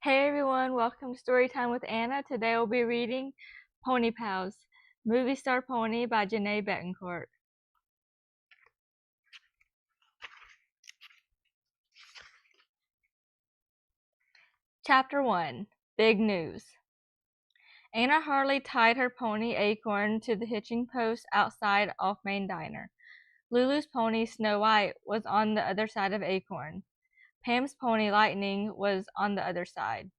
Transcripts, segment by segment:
Hey everyone, welcome to Storytime with Anna. Today we'll be reading Pony Pals, Movie Star Pony by Janae Betancourt. Chapter 1, Big News. Anna Harley tied her pony Acorn to the hitching post outside Off Main Diner. Lulu's pony Snow White was on the other side of Acorn. Pam's pony Lightning was on the other side.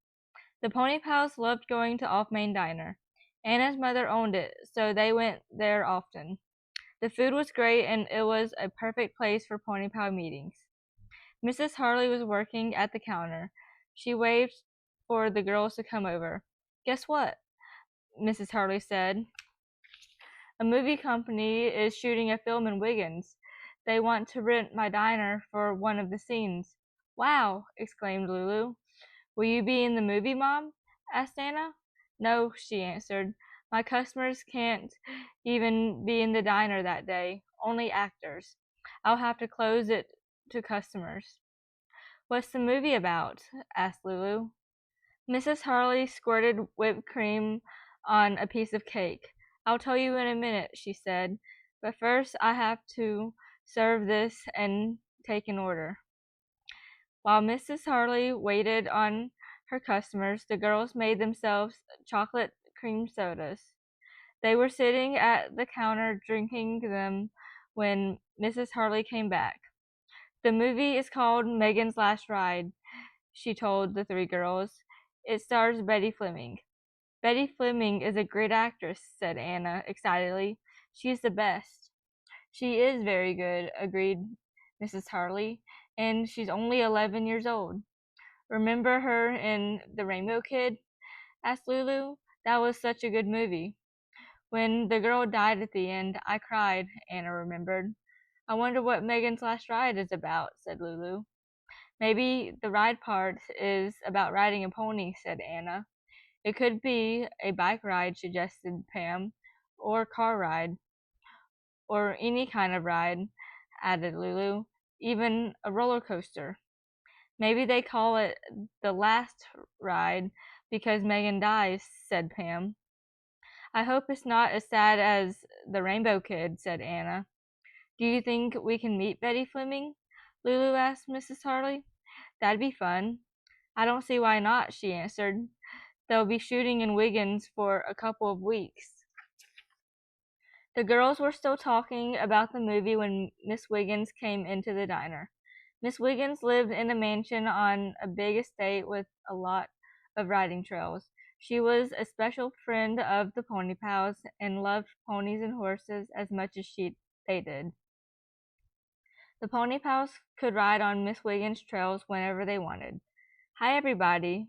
The Pony Pals loved going to Off Main Diner. Anna's mother owned it, so they went there often. The food was great, and it was a perfect place for Pony Pal meetings. Mrs. Harley was working at the counter. She waved for the girls to come over. "Guess what?" Mrs. Harley said. "A movie company is shooting a film in Wiggins. They want to rent my diner for one of the scenes." "Wow!" exclaimed Lulu. "Will you be in the movie, Mom?" asked Anna. "No," she answered. "My customers can't even be in the diner that day. Only actors. I'll have to close it to customers." "What's the movie about?" asked Lulu. Mrs. Harley squirted whipped cream on a piece of cake. "I'll tell you in a minute," she said. "But first I have to serve this and take an order." While Mrs. Harley waited on her customers, the girls made themselves chocolate cream sodas. They were sitting at the counter drinking them when Mrs. Harley came back. "The movie is called Megan's Last Ride," she told the three girls. "It stars Betty Fleming." "Betty Fleming is a great actress," said Anna excitedly. "She's the best." "She is very good," agreed Mrs. Harley, "and she's only 11 years old." "Remember her in The Rainbow Kid?" asked Lulu. "That was such a good movie." "When the girl died at the end, I cried," Anna remembered. "I wonder what Megan's Last Ride is about," said Lulu. "Maybe the ride part is about riding a pony," said Anna. "It could be a bike ride," suggested Pam, "or car ride." "Or any kind of ride," added Lulu. "Even a roller coaster." "Maybe they call it the last ride because Megan dies," said Pam. "I hope it's not as sad as The Rainbow Kid," said Anna. "Do you think we can meet Betty Fleming?" Lulu asked Mrs. Harley. "That'd be fun." "I don't see why not," she answered. "They'll be shooting in Wiggins for a couple of weeks." The girls were still talking about the movie when Miss Wiggins came into the diner. Miss Wiggins lived in a mansion on a big estate with a lot of riding trails. She was a special friend of the Pony Pals and loved ponies and horses as much as they did. The Pony Pals could ride on Miss Wiggins' trails whenever they wanted. "Hi, everybody,"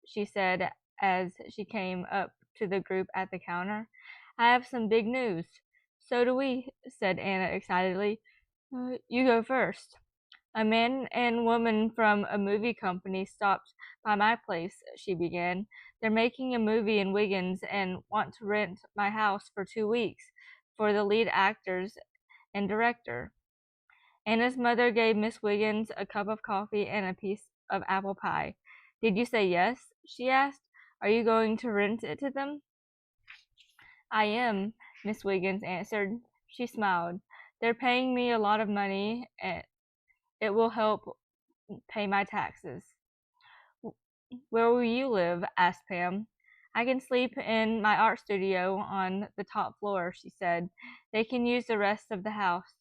she said as she came up to the group at the counter. "I have some big news." "So do we," said Anna excitedly. You go first." "A man and woman from a movie company stopped by my place," she began. "They're making a movie in Wiggins and want to rent my house for 2 weeks for the lead actors and director." Anna's mother gave Miss Wiggins a cup of coffee and a piece of apple pie. "Did you say yes?" she asked. "Are you going to rent it to them?" "I am," Miss Wiggins answered. She smiled. "They're paying me a lot of money, and it will help pay my taxes." "Where will you live?" asked Pam. "I can sleep in my art studio on the top floor," she said. "They can use the rest of the house."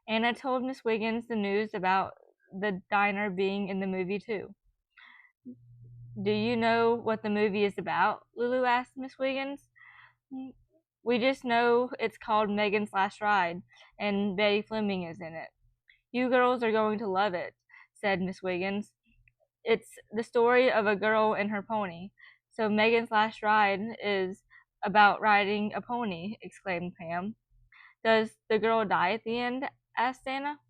Anna told Miss Wiggins the news about the diner being in the movie too. "Do you know what the movie is about?" Lulu asked Miss Wiggins. "We just know it's called Megan's Last Ride, and Betty Fleming is in it." "You girls are going to love it," said Miss Wiggins. "It's the story of a girl and her pony." "So Megan's Last Ride is about riding a pony," exclaimed Pam. "Does the girl die at the end?" asked Anna.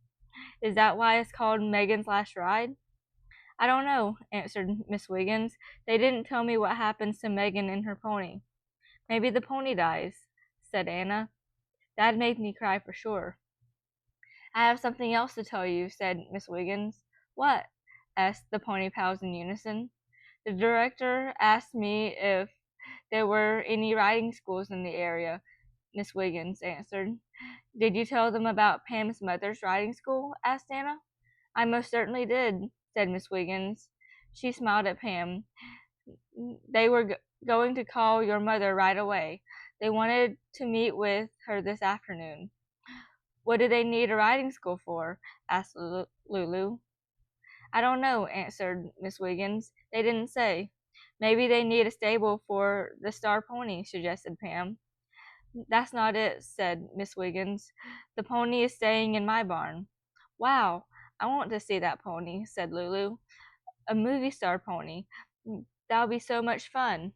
"Is that why it's called Megan's Last Ride?" "I don't know," answered Miss Wiggins. "They didn't tell me what happens to Megan and her pony." "Maybe the pony dies," said Anna. "That'd make me cry for sure." "I have something else to tell you," said Miss Wiggins. "What?" asked the Pony Pals in unison. The director asked me if there were any riding schools in the area, Miss Wiggins answered. Did you tell them about Pam's mother's riding school? Asked Anna. I most certainly did, said Miss Wiggins. She smiled at Pam. They were going to call your mother right away. They wanted to meet with her this afternoon. What do they need a riding school for? Asked Lulu. I don't know, answered Miss Wiggins. They didn't say. Maybe they need a stable for the star pony, suggested Pam. That's not it, said Miss Wiggins. The pony is staying in my barn. Wow, I want to see that pony, said Lulu. A movie star pony. That'll be so much fun.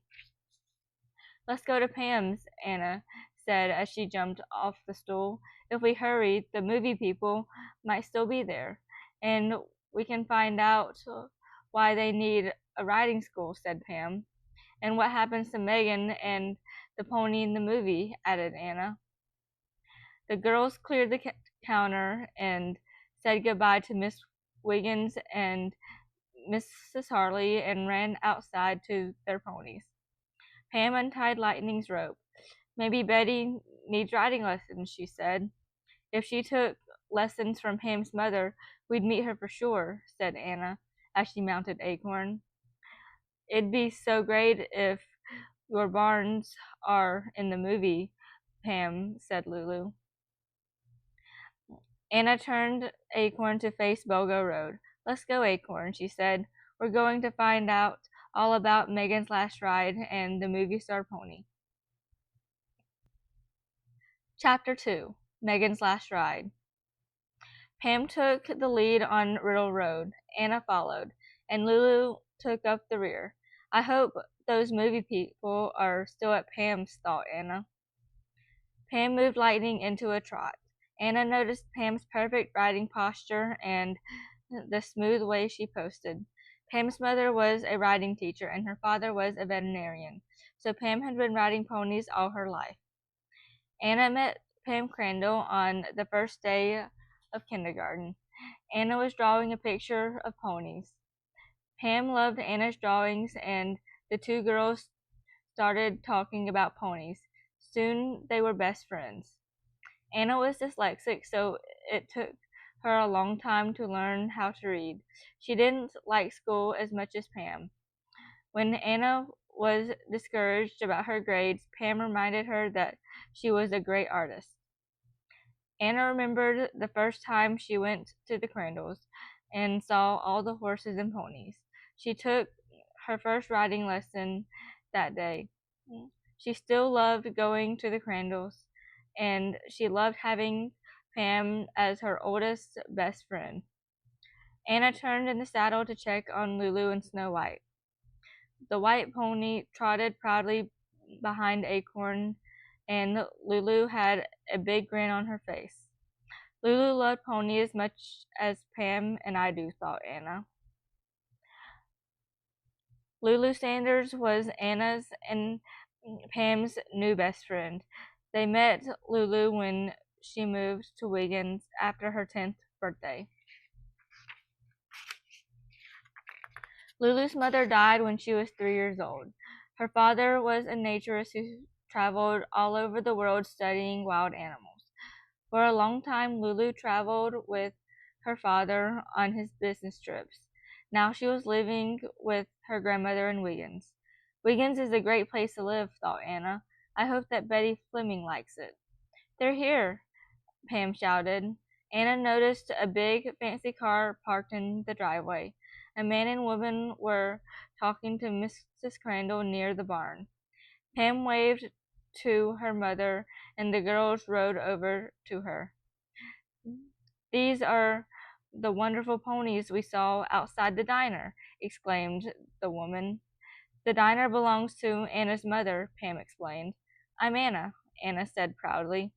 Let's go to Pam's, Anna said as she jumped off the stool. If we hurry, the movie people might still be there, and we can find out why they need a riding school, said Pam. And what happens to Megan and the pony in the movie, added Anna. The girls cleared the counter and said goodbye to Miss Wiggins and Mrs. Harley and ran outside to their ponies. Pam untied Lightning's rope. Maybe Betty needs riding lessons, she said. If she took lessons from Pam's mother, we'd meet her for sure, said Anna as she mounted Acorn. It'd be so great if your barns are in the movie, Pam, said Lulu. Anna turned Acorn to face Bogo Road. Let's go, Acorn, she said. We're going to find out all about Megan's last ride and the movie star pony. Chapter 2 Megan's Last Ride. Pam took the lead on Riddle Road. Anna followed, and Lulu took up the rear. I hope those movie people are still at Pam's, thought Anna. Pam moved Lightning into a trot. Anna noticed Pam's perfect riding posture and the smooth way she posted. Pam's mother was a riding teacher, and her father was a veterinarian, so Pam had been riding ponies all her life. Anna met Pam Crandall on the first day of kindergarten. Anna was drawing a picture of ponies. Pam loved Anna's drawings, and the two girls started talking about ponies. Soon they were best friends. Anna was dyslexic, so it took her a long time to learn how to read. She didn't like school as much as Pam. When Anna was discouraged about her grades, Pam reminded her that she was a great artist. Anna remembered the first time she went to the Crandalls and saw all the horses and ponies. She took her first riding lesson that day. She still loved going to the Crandalls, and she loved having Pam as her oldest best friend. Anna turned in the saddle to check on Lulu and Snow White. The white pony trotted proudly behind Acorn, and Lulu had a big grin on her face. Lulu loved Pony as much as Pam and I do, thought Anna. Lulu Sanders was Anna's and Pam's new best friend. They met Lulu when she moved to Wiggins after her 10th birthday. Lulu's mother died when she was 3 years old. Her father was a naturist who traveled all over the world studying wild animals. For a long time, Lulu traveled with her father on his business trips. Now she was living with her grandmother in Wiggins. Wiggins is a great place to live, thought Anna. I hope that Betty Fleming likes it. They're here, Pam shouted. Anna noticed a big, fancy car parked in the driveway. A man and woman were talking to Mrs. Crandall near the barn. Pam waved to her mother, and the girls rode over to her. These are the wonderful ponies we saw outside the diner, exclaimed the woman. The diner belongs to Anna's mother, Pam explained. I'm Anna, Anna said proudly.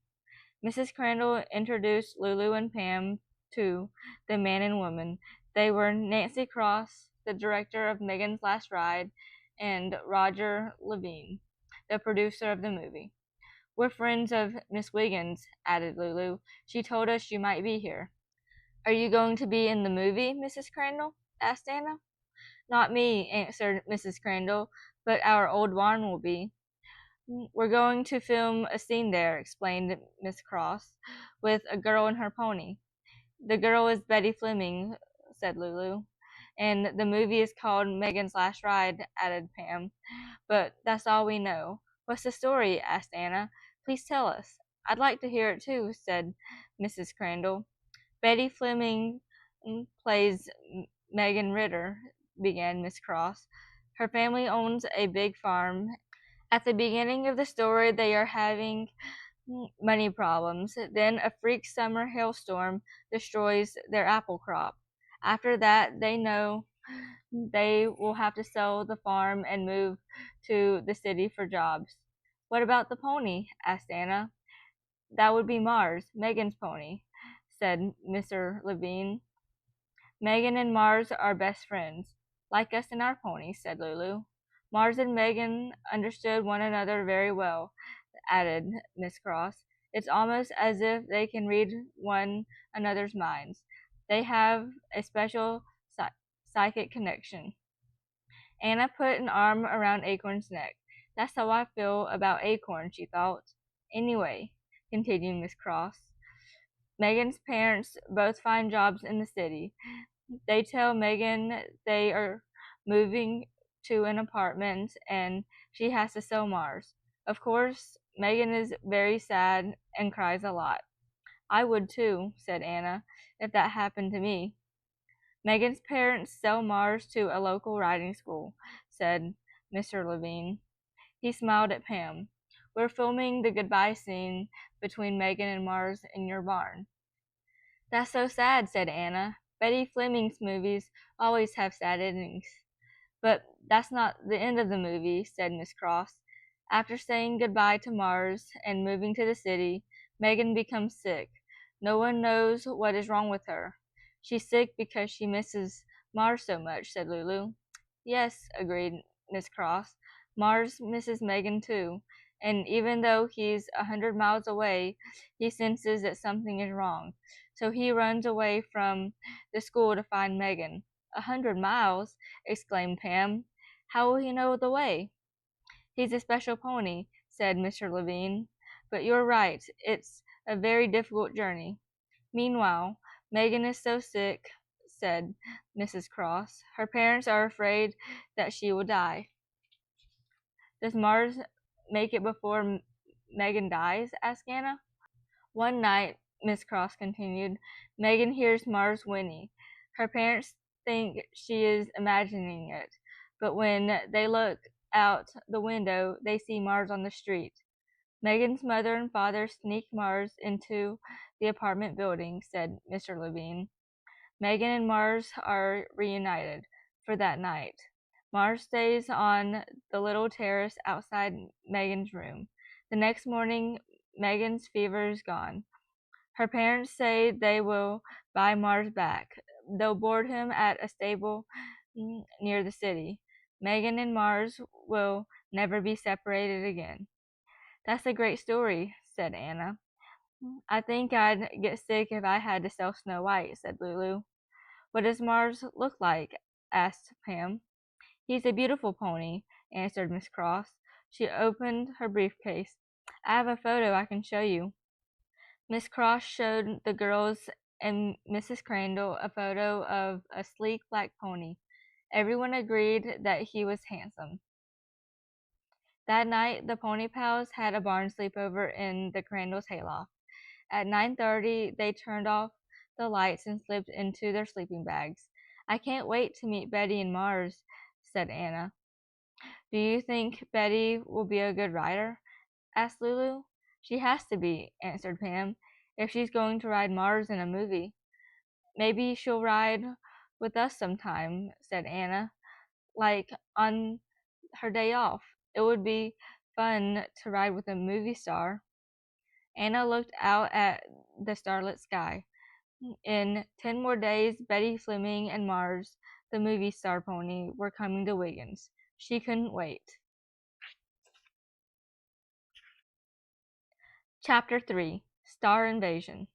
Mrs. Crandall introduced Lulu and Pam to the man and woman. They were Nancy Cross, the director of Megan's Last Ride, and Roger Levine, the producer of the movie. We're friends of Miss Wiggins, added Lulu. She told us you might be here. Are you going to be in the movie, Mrs. Crandall? Asked Anna. Not me, answered Mrs. Crandall, but our old barn will be. We're going to film a scene there, explained Miss Cross, with a girl and her pony. The girl is Betty Fleming, said Lulu. And the movie is called Megan's Last Ride, added Pam. But that's all we know. What's the story? Asked Anna. Please tell us. I'd like to hear it too, said Mrs. Crandall. Betty Fleming plays Megan Ritter, began Miss Cross. Her family owns a big farm. At the beginning of the story, they are having money problems. Then a freak summer hailstorm destroys their apple crop. After that, they know they will have to sell the farm and move to the city for jobs. What about the pony? Asked Anna. That would be Mars, Megan's pony, said Mr. Levine. Megan and Mars are best friends, like us and our ponies, said Lulu. Mars and Megan understood one another very well, added Miss Cross. It's almost as if they can read one another's minds. They have a special psychic connection. Anna put an arm around Acorn's neck. That's how I feel about Acorn, she thought. Anyway, continued Miss Cross, Megan's parents both find jobs in the city. They tell Megan they are moving to an apartment and she has to sell Mars. Of course, Megan is very sad and cries a lot. I would too, said Anna, if that happened to me. Megan's parents sell Mars to a local riding school, said Mr. Levine. He smiled at Pam. We're filming the goodbye scene between Megan and Mars in your barn. That's so sad, said Anna. Betty Fleming's movies always have sad endings. But that's not the end of the movie, said Miss Cross. After saying goodbye to Mars and moving to the city, Megan becomes sick. No one knows what is wrong with her. She's sick because she misses Mars so much, said Lulu. Yes, agreed Miss Cross. Mars misses Megan too, and even though he's 100 miles away, he senses that something is wrong. So he runs away from the school to find Megan. 100 miles? Exclaimed Pam. How will he know the way? He's a special pony, said Mr. Levine. But you're right, it's a very difficult journey. Meanwhile, Megan is so sick, said Mrs. Cross. Her parents are afraid that she will die. Does Mars make it before Megan dies? Asked Anna. One night, Miss Cross continued, Megan hears Mars whinny. Her parents think she is imagining it, but when they look out the window, they see Mars on the street. Megan's mother and father sneak Mars into the apartment building, said Mr. Levine. Megan and Mars are reunited for that night. Mars stays on the little terrace outside Megan's room. The next morning, Megan's fever is gone. Her parents say they will buy Mars back. They'll board him at a stable near the city. Megan and Mars will never be separated again. That's a great story, said Anna. I think I'd get sick if I had to sell Snow White, said Lulu. What does Mars look like? Asked Pam. He's a beautiful pony, answered Miss Cross. She opened her briefcase. I have a photo I can show you. Miss Cross showed the girls and Mrs. Crandall a photo of a sleek black pony. Everyone agreed that he was handsome. That night, the Pony Pals had a barn sleepover in the Crandall's hayloft. At 9:30, they turned off the lights and slipped into their sleeping bags. I can't wait to meet Betty and Mars, said Anna. Do you think Betty will be a good rider? Asked Lulu. She has to be, answered Pam, if she's going to ride Mars in a movie. Maybe she'll ride with us sometime, said Anna, like on her day off. It would be fun to ride with a movie star. Anna looked out at the starlit sky. In 10 more days, Betty Fleming and Mars, the movie star pony, were coming to Wiggins. She couldn't wait. Chapter 3 Star Invasion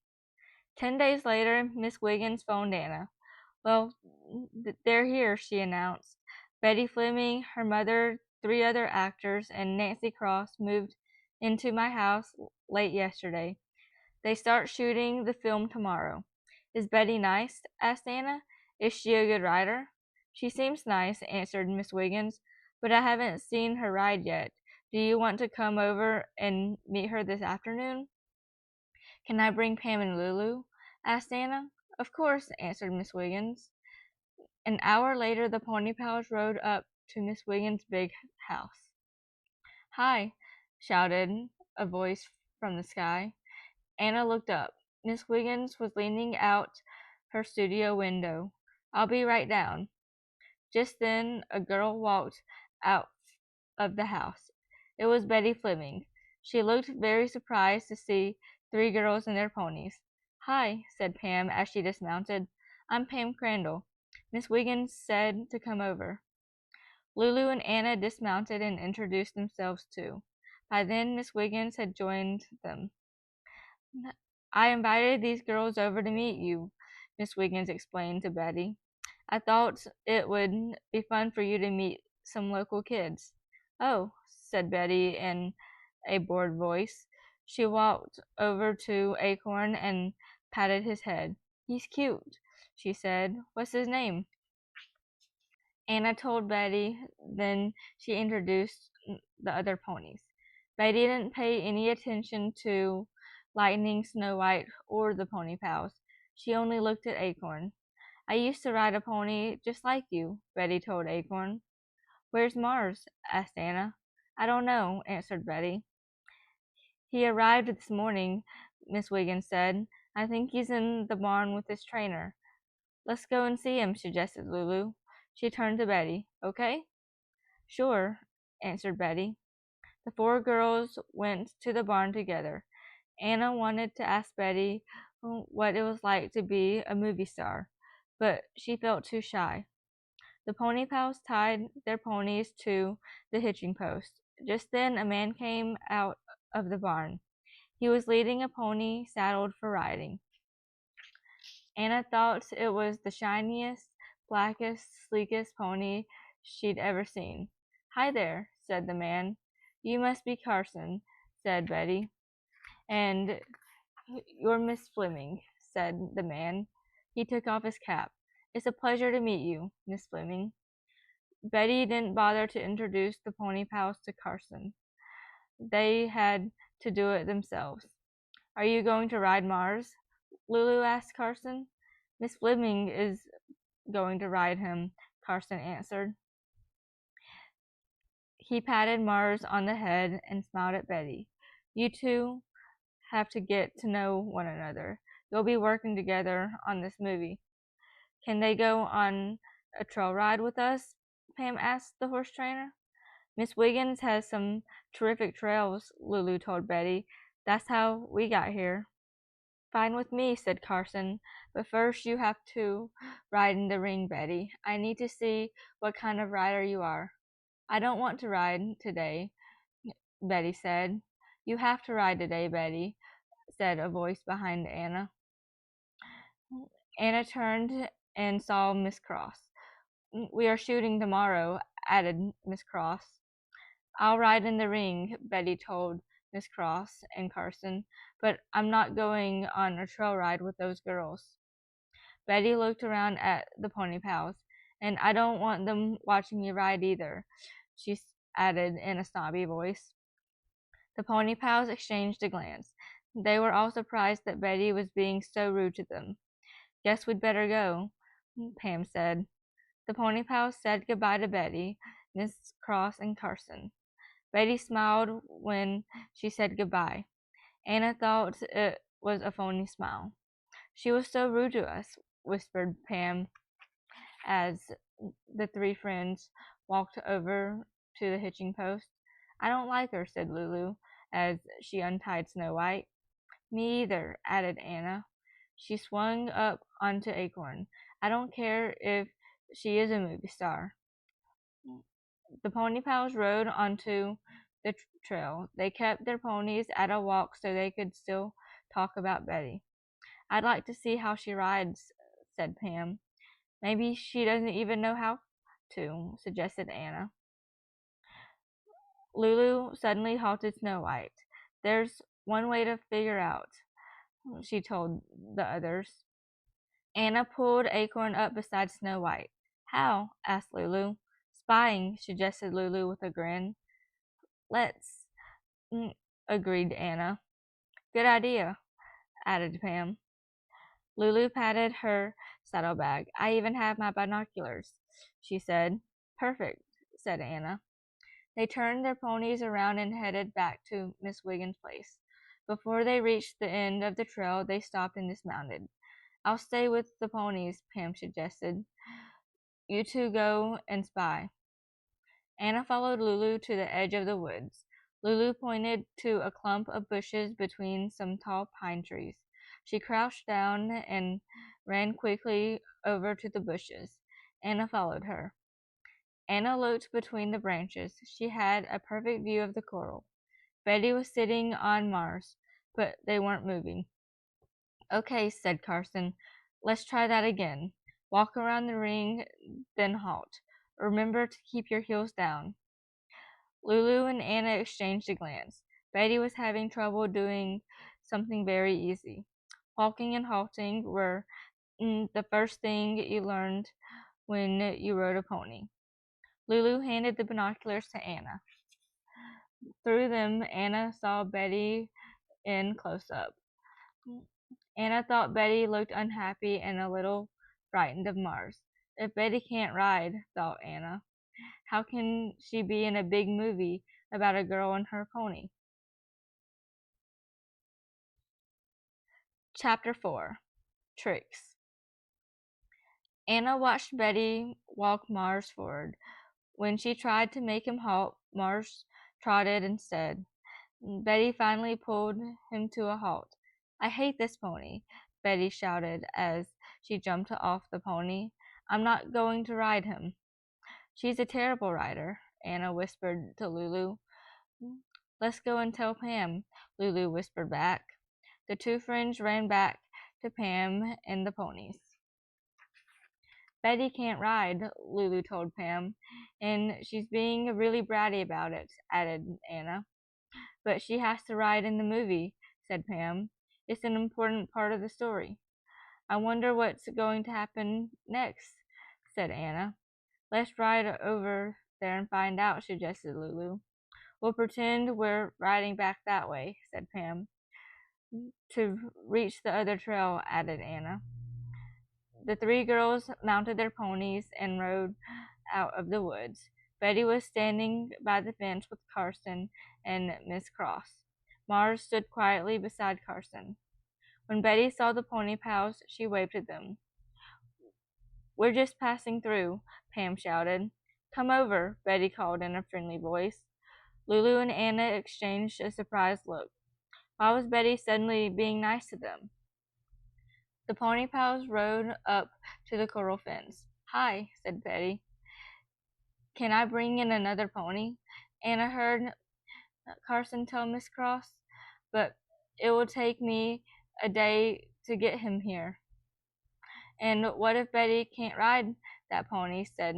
10 days later, Miss Wiggins phoned Anna. Well, they're here, she announced. Betty Fleming, her mother, 3 other actors, and Nancy Cross moved into my house late yesterday. They start shooting the film tomorrow. Is Betty nice? Asked Anna. Is she a good rider? She seems nice, answered Miss Wiggins, but I haven't seen her ride yet. Do you want to come over and meet her this afternoon? Can I bring Pam and Lulu? Asked Anna. Of course, answered Miss Wiggins. An hour later, the Pony Pals rode up to Miss Wiggins' big house. Hi, shouted a voice from the sky. Anna looked up. Miss Wiggins was leaning out her studio window. I'll be right down. Just then, a girl walked out of the house. It was Betty Fleming. She looked very surprised to see 3 girls and their ponies. Hi, said Pam as she dismounted. I'm Pam Crandall. Miss Wiggins said to come over. Lulu and Anna dismounted and introduced themselves too. By then, Miss Wiggins had joined them. I invited these girls over to meet you, Miss Wiggins explained to Betty. I thought it would be fun for you to meet some local kids. Oh, said Betty in a bored voice. She walked over to Acorn and patted his head. He's cute, she said. What's his name? Anna told Betty, then she introduced the other ponies. Betty didn't pay any attention to Lightning, Snow White, or the Pony Pals. She only looked at Acorn. I used to ride a pony just like you, Betty told Acorn. Where's Mars? Asked Anna. I don't know, answered Betty. He arrived this morning, Miss Wiggins said. I think he's in the barn with his trainer. Let's go and see him, suggested Lulu. She turned to Betty. Okay? Sure, answered Betty. The 4 girls went to the barn together. Anna wanted to ask Betty what it was like to be a movie star, but she felt too shy. The Pony Pals tied their ponies to the hitching post. Just then a man came out of the barn. He was leading a pony saddled for riding. Anna thought it was the shiniest, blackest, sleekest pony she'd ever seen. Hi there, said the man. You must be Carson, said Betty. And you're Miss Fleming, said the man. He took off his cap. It's a pleasure to meet you, Miss Fleming. Betty didn't bother to introduce the Pony Pals to Carson. They had to do it themselves. Are you going to ride Mars? Lulu asked Carson. Miss Fleming is going to ride him, Carson answered. He patted Mars on the head and smiled at Betty. You two have to get to know one another. You'll be working together on this movie. Can they go on a trail ride with us? Pam asked the horse trainer. Miss Wiggins has some terrific trails, Lulu told Betty. That's how we got here. Fine with me, said Carson, but first you have to ride in the ring, Betty. I need to see what kind of rider you are. I don't want to ride today, Betty said. You have to ride today, Betty, said a voice behind Anna. Anna turned and saw Miss Cross. We are shooting tomorrow, added Miss Cross. I'll ride in the ring, Betty told Miss Cross and Carson, but I'm not going on a trail ride with those girls. Betty looked around at the Pony Pals. And I don't want them watching me ride either, she added in a snobby voice. The Pony Pals exchanged a glance. They were all surprised that Betty was being so rude to them. Guess we'd better go, Pam said. The Pony Pals said goodbye to Betty, Miss Cross, and Carson. Betty smiled when she said goodbye. Anna thought it was a phony smile. She was so rude to us, whispered Pam as the 3 friends walked over to the hitching post. I don't like her, said Lulu as she untied Snow White. Me either, added Anna. She swung up onto Acorn. I don't care if she is a movie star. The Pony Pals rode onto the trail. They kept their ponies at a walk so they could still talk about Betty. I'd like to see how she rides, said Pam. Maybe she doesn't even know how to, suggested Anna. Lulu suddenly halted Snow White. There's one way to figure out, she told the others. Anna pulled Acorn up beside Snow White. How? Asked Lulu. Spying, suggested Lulu with a grin. Let's, agreed Anna. Good idea, added Pam. Lulu patted her saddlebag. I even have my binoculars, she said. Perfect, said Anna. They turned their ponies around and headed back to Miss Wiggins' place. Before they reached the end of the trail, they stopped and dismounted. I'll stay with the ponies, Pam suggested. You two go and spy. Anna followed Lulu to the edge of the woods. Lulu pointed to a clump of bushes between some tall pine trees. She crouched down and ran quickly over to the bushes. Anna followed her. Anna looked between the branches. She had a perfect view of the coral. Betty was sitting on Mars, but they weren't moving. Okay, said Carson. Let's try that again. Walk around the ring, then halt. Remember to keep your heels down. Lulu and Anna exchanged a glance. Betty was having trouble doing something very easy. Walking and halting were the first thing you learned when you rode a pony. Lulu handed the binoculars to Anna. Through them, Anna saw Betty in close up. Anna thought Betty looked unhappy and a little frightened of Mars. If Betty can't ride, thought Anna, how can she be in a big movie about a girl and her pony? Chapter 4. Tricks. Anna watched Betty walk Mars forward. When she tried to make him halt, Mars trotted instead. Betty finally pulled him to a halt. I hate this pony, Betty shouted as she jumped off the pony. I'm not going to ride him. She's a terrible rider, Anna whispered to Lulu. Let's go and tell Pam, Lulu whispered back. The two friends ran back to Pam and the ponies. Betty can't ride, Lulu told Pam, and she's being really bratty about it, added Anna. But she has to ride in the movie, said Pam. It's an important part of the story. I wonder what's going to happen next, said Anna. Let's ride over there and find out, suggested Lulu. We'll pretend we're riding back that way, said Pam. To reach the other trail, added Anna. The three girls mounted their ponies and rode out of the woods. Betty was standing by the fence with Carson and Miss Cross. Mars stood quietly beside Carson. When Betty saw the pony pals, she waved at them. We're just passing through, Pam shouted. Come over, Betty called in a friendly voice. Lulu and Anna exchanged a surprised look. Why was Betty suddenly being nice to them? The pony pals rode up to the coral fence. Hi, said Betty. Can I bring in another pony? Anna heard Carson tell Miss Cross, but it will take me a day to get him here. And what if Betty can't ride that pony, said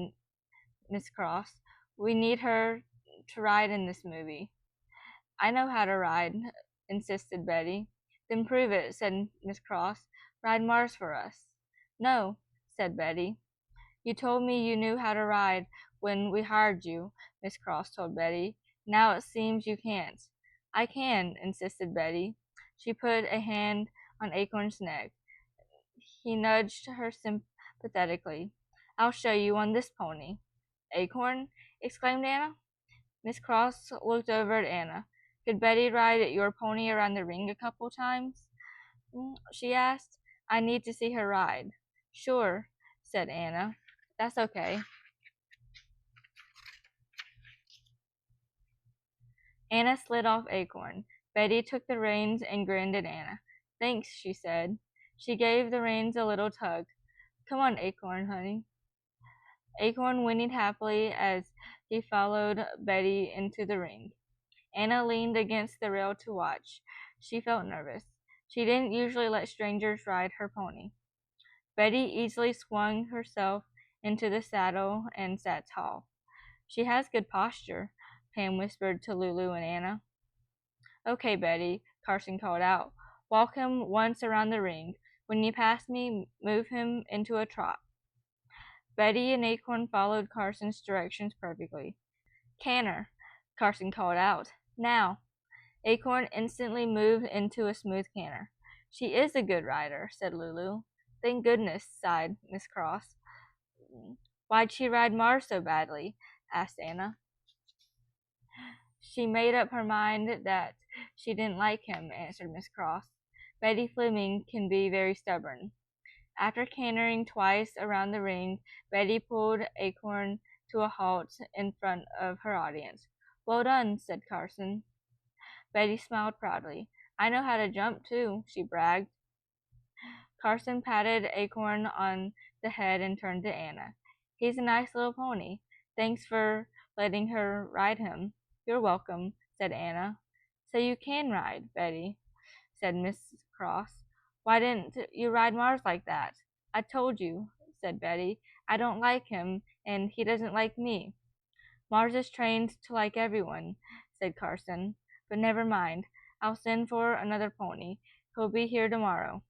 Miss Cross. We need her to ride in this movie. I know how to ride, insisted Betty. Then prove it, said Miss Cross. Ride Mars for us. No, said Betty. You told me you knew how to ride when we hired you, Miss Cross told Betty. Now it seems you can't. I can, insisted Betty. She put a hand on Acorn's neck. He nudged her sympathetically. I'll show you on this pony. Acorn? Exclaimed Anna. Miss Cross looked over at Anna. Could Betty ride your pony around the ring a couple times? She asked. I need to see her ride. Sure, said Anna. That's okay. Anna slid off Acorn. Betty took the reins and grinned at Anna. Thanks, she said. She gave the reins a little tug. Come on, Acorn, honey. Acorn whinnied happily as he followed Betty into the ring. Anna leaned against the rail to watch. She felt nervous. She didn't usually let strangers ride her pony. Betty easily swung herself into the saddle and sat tall. She has good posture, Pam whispered to Lulu and Anna. Okay, Betty, Carson called out. Walk him once around the ring. When you pass me, move him into a trot. Betty and Acorn followed Carson's directions perfectly. Canter, Carson called out. Now. Acorn instantly moved into a smooth canter. She is a good rider, said Lulu. Thank goodness, sighed Miss Cross. Why'd she ride Mars so badly? Asked Anna. She made up her mind that she didn't like him, answered Miss Cross. Betty Fleming can be very stubborn. After cantering twice around the ring, Betty pulled Acorn to a halt in front of her audience. Well done, said Carson. Betty smiled proudly. I know how to jump, too, she bragged. Carson patted Acorn on the head and turned to Anna. He's a nice little pony. Thanks for letting her ride him. You're welcome, said Anna. So you can ride, Betty, said Miss Cross. Why didn't you ride Mars like that? I told you, said Betty. I don't like him, and he doesn't like me. Mars is trained to like everyone, said Carson. But never mind. I'll send for another pony. He'll be here tomorrow.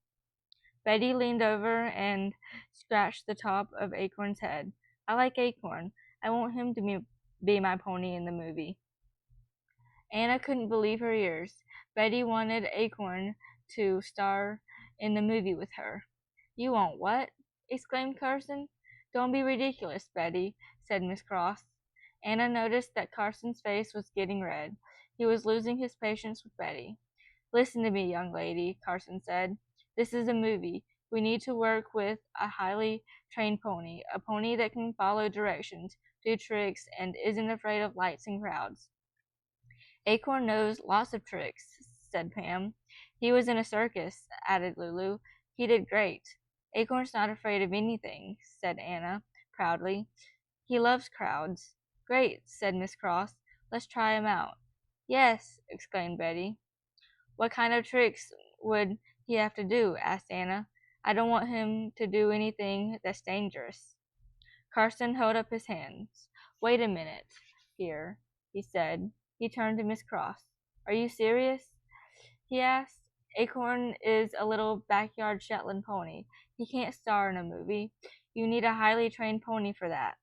Betty leaned over and scratched the top of Acorn's head. I like Acorn. I want him to be my pony in the movie. Anna couldn't believe her ears. Betty wanted Acorn to star in the movie with her. You want what? Exclaimed Carson. Don't be ridiculous, Betty, said Miss Cross. Anna noticed that Carson's face was getting red. He was losing his patience with Betty. Listen to me, young lady, Carson said. This is a movie. We need to work with a highly trained pony, a pony that can follow directions, do tricks, and isn't afraid of lights and crowds. Acorn knows lots of tricks, said Pam. He was in a circus, added Lulu. He did great. Acorn's not afraid of anything, said Anna, proudly. He loves crowds. Great, said Miss Cross. Let's try him out. Yes, exclaimed Betty. What kind of tricks would he have to do? Asked Anna. I don't want him to do anything that's dangerous. Carson held up his hands. Wait a minute, here, he said. He turned to Miss Cross. Are you serious? He asked. Acorn is a little backyard Shetland pony. He can't star in a movie. You need a highly trained pony for that.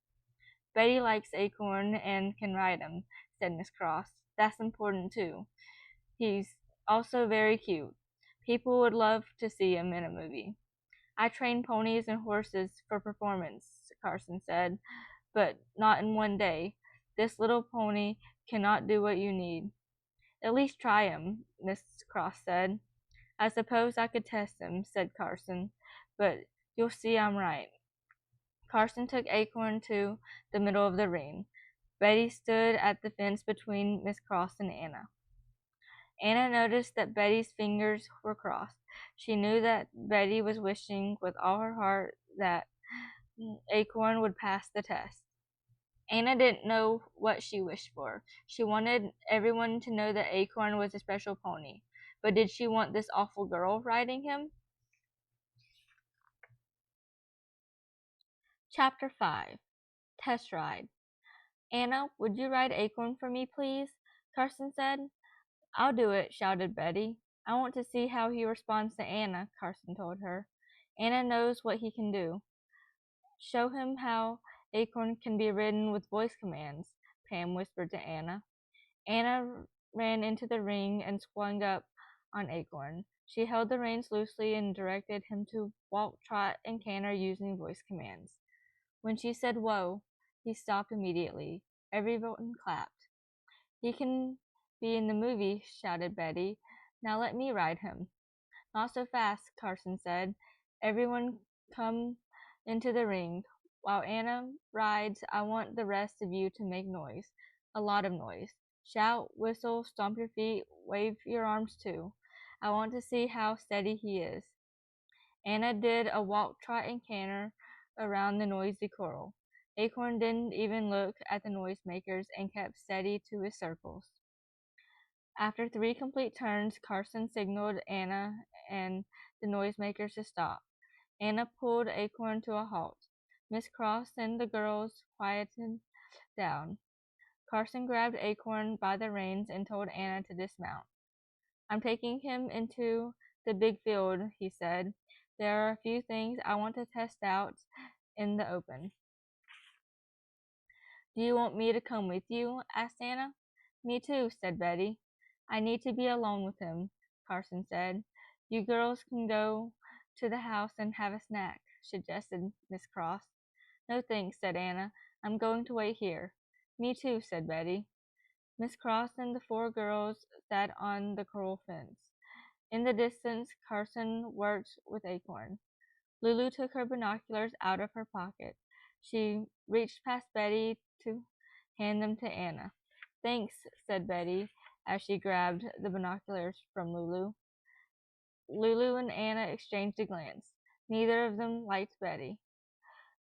Betty likes Acorn and can ride him, said Miss Cross. That's important, too. He's also very cute. People would love to see him in a movie. I train ponies and horses for performance, Carson said, but not in one day. This little pony cannot do what you need. At least try him, Miss Cross said. I suppose I could test him, said Carson, but you'll see I'm right. Carson took Acorn to the middle of the ring. Betty stood at the fence between Miss Cross and Anna. Anna noticed that Betty's fingers were crossed. She knew that Betty was wishing with all her heart that Acorn would pass the test. Anna didn't know what she wished for. She wanted everyone to know that Acorn was a special pony. But did she want this awful girl riding him? Chapter 5. Test Ride. Anna, would you ride Acorn for me, please? Carson said. I'll do it, shouted Betty. I want to see how he responds to Anna, Carson told her. Anna knows what he can do. Show him how Acorn can be ridden with voice commands, Pam whispered to Anna. Anna ran into the ring and swung up on Acorn. She held the reins loosely and directed him to walk, trot, and canter using voice commands. When she said whoa, he stopped immediately. Everyone clapped. He can be in the movie, shouted Betty. Now let me ride him. Not so fast, Carson said. Everyone come into the ring. While Anna rides, I want the rest of you to make noise. A lot of noise. Shout, whistle, stomp your feet, wave your arms too. I want to see how steady he is. Anna did a walk, trot, and canter around the noisy choral. Acorn didn't even look at the noisemakers and kept steady to his circles. After 3 complete turns, Carson signaled Anna and the noisemakers to stop. Anna pulled Acorn to a halt. Miss Cross and the girls quieted down. Carson grabbed Acorn by the reins and told Anna to dismount. I'm taking him into the big field, he said. There are a few things I want to test out in the open. Do you want me to come with you? Asked Anna. Me too, said Betty. I need to be alone with him, Carson said. You girls can go to the house and have a snack, suggested Miss Cross. No thanks, said Anna. I'm going to wait here. Me too, said Betty. Miss Cross and the four girls sat on the coral fence. In the distance, Carson worked with Acorn. Lulu took her binoculars out of her pocket. She reached past Betty to hand them to Anna. Thanks, said Betty as she grabbed the binoculars from Lulu. Lulu and Anna exchanged a glance. Neither of them liked Betty.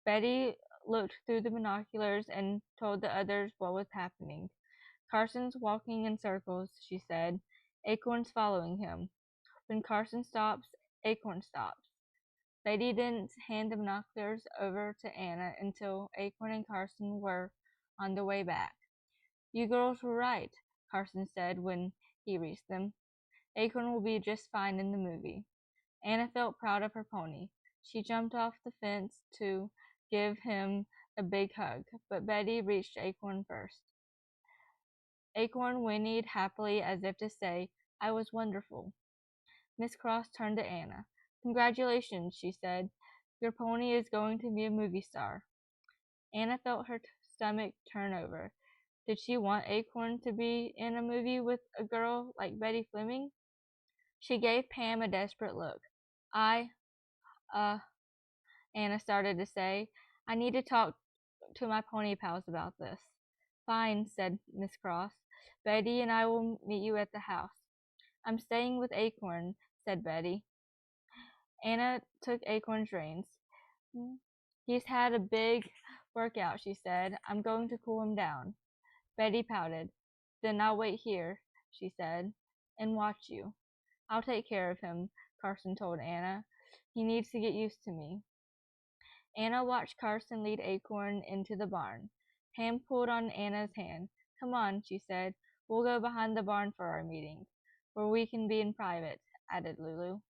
Betty looked through the binoculars and told the others what was happening. Carson's walking in circles, she said. Acorn's following him. When Carson stops, Acorn stops. Betty didn't hand the binoculars over to Anna until Acorn and Carson were on the way back. You girls were right, Carson said when he reached them. Acorn will be just fine in the movie. Anna felt proud of her pony. She jumped off the fence to give him a big hug, but Betty reached Acorn first. Acorn whinnied happily as if to say, I was wonderful. Miss Cross turned to Anna. Congratulations, she said. Your pony is going to be a movie star. Anna felt her stomach turn over. Did she want Acorn to be in a movie with a girl like Betty Fleming? She gave Pam a desperate look. Anna started to say, I need to talk to my pony pals about this. Fine, said Miss Cross. Betty and I will meet you at the house. I'm staying with Acorn, said Betty. Anna took Acorn's reins. He's had a big workout, she said. I'm going to cool him down. Betty pouted. Then I'll wait here, she said, and watch you. I'll take care of him, Carson told Anna. He needs to get used to me. Anna watched Carson lead Acorn into the barn. Pam pulled on Anna's hand. Come on, she said. We'll go behind the barn for our meeting, where we can be in private, added Lulu.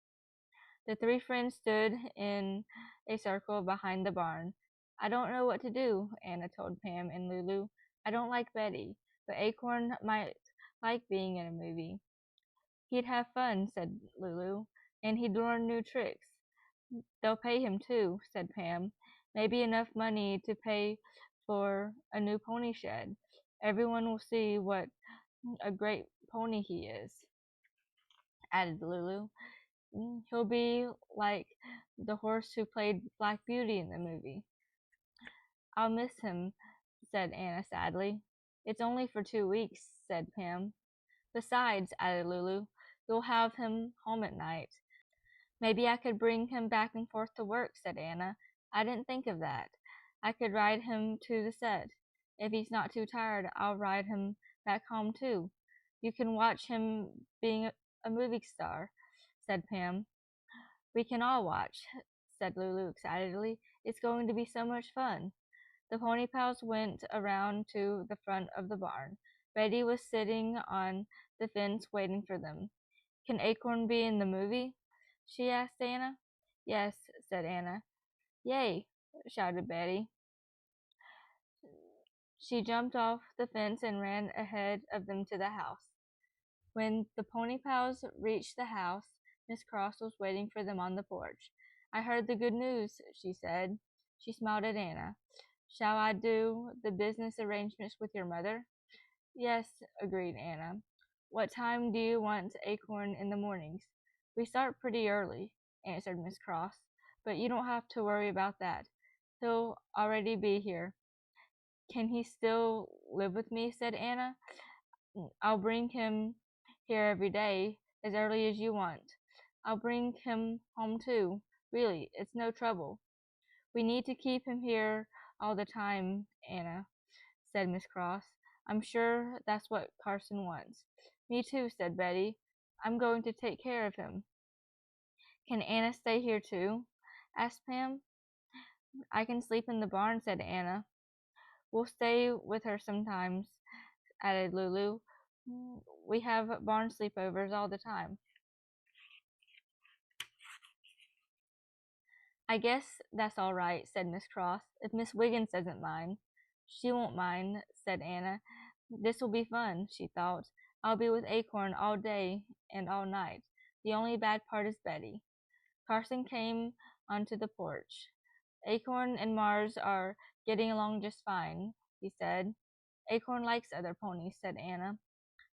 The three friends stood in a circle behind the barn. I don't know what to do, Anna told Pam and Lulu. I don't like Betty, but Acorn might like being in a movie. He'd have fun, said Lulu, and he'd learn new tricks. They'll pay him too, said Pam. Maybe enough money to pay for a new pony shed. Everyone will see what a great pony he is, added Lulu. He'll be like the horse who played Black Beauty in the movie. I'll miss him, said Anna sadly. It's only for 2 weeks, said Pam. Besides, added Lulu, you'll have him home at night. Maybe I could bring him back and forth to work, said Anna. I didn't think of that. I could ride him to the set. If he's not too tired, I'll ride him back home too. You can watch him being a movie star, said Pam. We can all watch, said Lulu excitedly. It's going to be so much fun. The pony pals went around to the front of the barn. Betty was sitting on the fence waiting for them. Can Acorn be in the movie? She asked Anna. Yes, said Anna. Yay, shouted Betty. She jumped off the fence and ran ahead of them to the house. When the pony pals reached the house, Miss Cross was waiting for them on the porch. I heard the good news, she said. She smiled at Anna. Shall I do the business arrangements with your mother? Yes, agreed Anna. What time do you want Acorn in the mornings? We start pretty early, answered Miss Cross, but you don't have to worry about that. He'll already be here. Can he still live with me? Said Anna. I'll bring him here every day, as early as you want. I'll bring him home too. Really, it's no trouble. We need to keep him here all the time, Anna, said Miss Cross. I'm sure that's what Carson wants. Me too, said Betty. I'm going to take care of him. Can Anna stay here too? Asked Pam. I can sleep in the barn, said Anna. We'll stay with her sometimes, added Lulu. We have barn sleepovers all the time. I guess that's all right, said Miss Cross, if Miss Wiggins doesn't mind. She won't mind, said Anna. This will be fun, she thought. I'll be with Acorn all day and all night. The only bad part is Betty. Carson came onto the porch. Acorn and Mars are getting along just fine, he said. Acorn likes other ponies, said Anna.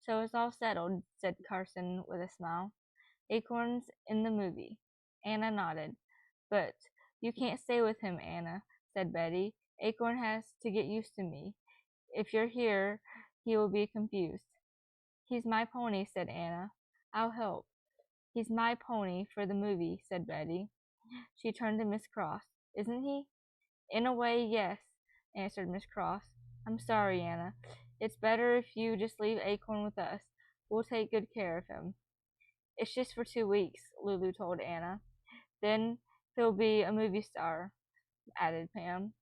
So it's all settled, said Carson with a smile. Acorn's in the movie. Anna nodded. But you can't stay with him, Anna, said Betty. Acorn has to get used to me. If you're here, he will be confused. He's my pony, said Anna. I'll help. He's my pony for the movie, said Betty. She turned to Miss Cross. Isn't he? In a way, yes, answered Miss Cross. I'm sorry, Anna. It's better if you just leave Acorn with us. We'll take good care of him. It's just for 2 weeks, Lulu told Anna. Then he'll be a movie star, added Pam.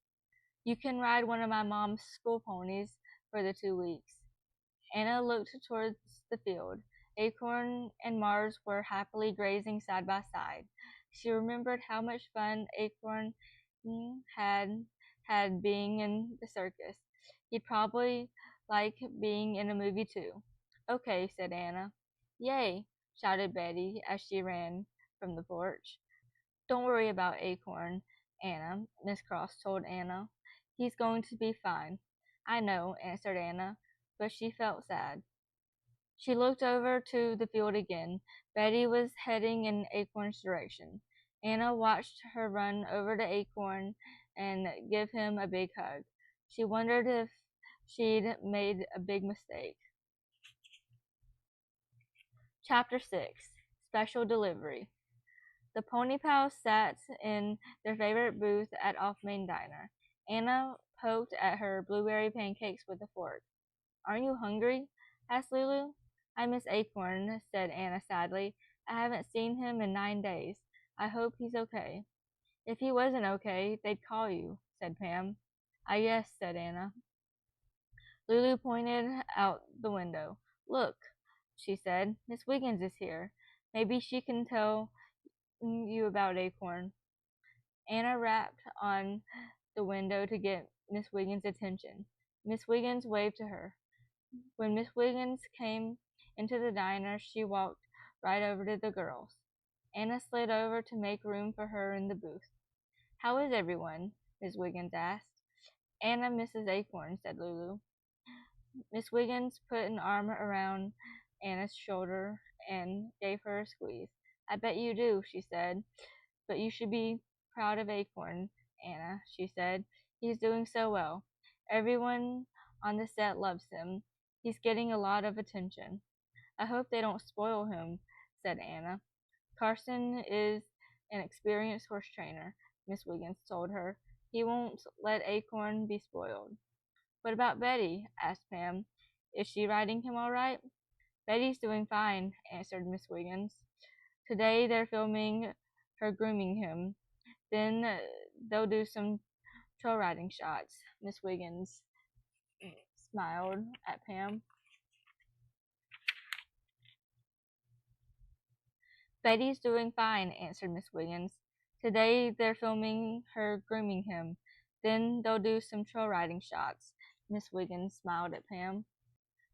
You can ride one of my mom's school ponies for the 2 weeks. Anna looked towards the field. Acorn and Mars were happily grazing side by side. She remembered how much fun Acorn had had being in the circus. He'd probably like being in a movie too. Okay, said Anna. Yay, shouted Betty as she ran from the porch. Don't worry about Acorn, Anna, Miss Cross told Anna. He's going to be fine. I know, answered Anna, but she felt sad. She looked over to the field again. Betty was heading in Acorn's direction. Anna watched her run over to Acorn and give him a big hug. She wondered if she'd made a big mistake. Chapter 6 Special Delivery. The Pony Pals sat in their favorite booth at Off Main Diner. Anna poked at her blueberry pancakes with a fork. Aren't you hungry? Asked Lulu. I miss Acorn, said Anna sadly. I haven't seen him in 9 days. I hope he's okay. If he wasn't okay, they'd call you, said Pam. I guess, said Anna. Lulu pointed out the window. Look, she said. Miss Wiggins is here. Maybe she can tell you about Acorn. Anna rapped on the window to get Miss Wiggins' attention. Miss Wiggins waved to her. When Miss Wiggins came into the diner, she walked right over to the girls. Anna slid over to make room for her in the booth. How is everyone? Miss Wiggins asked. Anna misses Acorn, said Lulu. Miss Wiggins put an arm around Anna's shoulder and gave her a squeeze. I bet you do, she said. But you should be proud of Acorn, Anna, she said. He's doing so well. Everyone on the set loves him. He's getting a lot of attention. I hope they don't spoil him, said Anna. Carson is an experienced horse trainer, Miss Wiggins told her. He won't let Acorn be spoiled. What about Betty? Asked Pam. Is she riding him all right? Betty's doing fine, answered Miss Wiggins. Today they're filming her grooming him. Then they'll do some trail riding shots. Miss Wiggins smiled at Pam. Betty's doing fine, answered Miss Wiggins. Today they're filming her grooming him. Then they'll do some trail riding shots. Miss Wiggins smiled at Pam.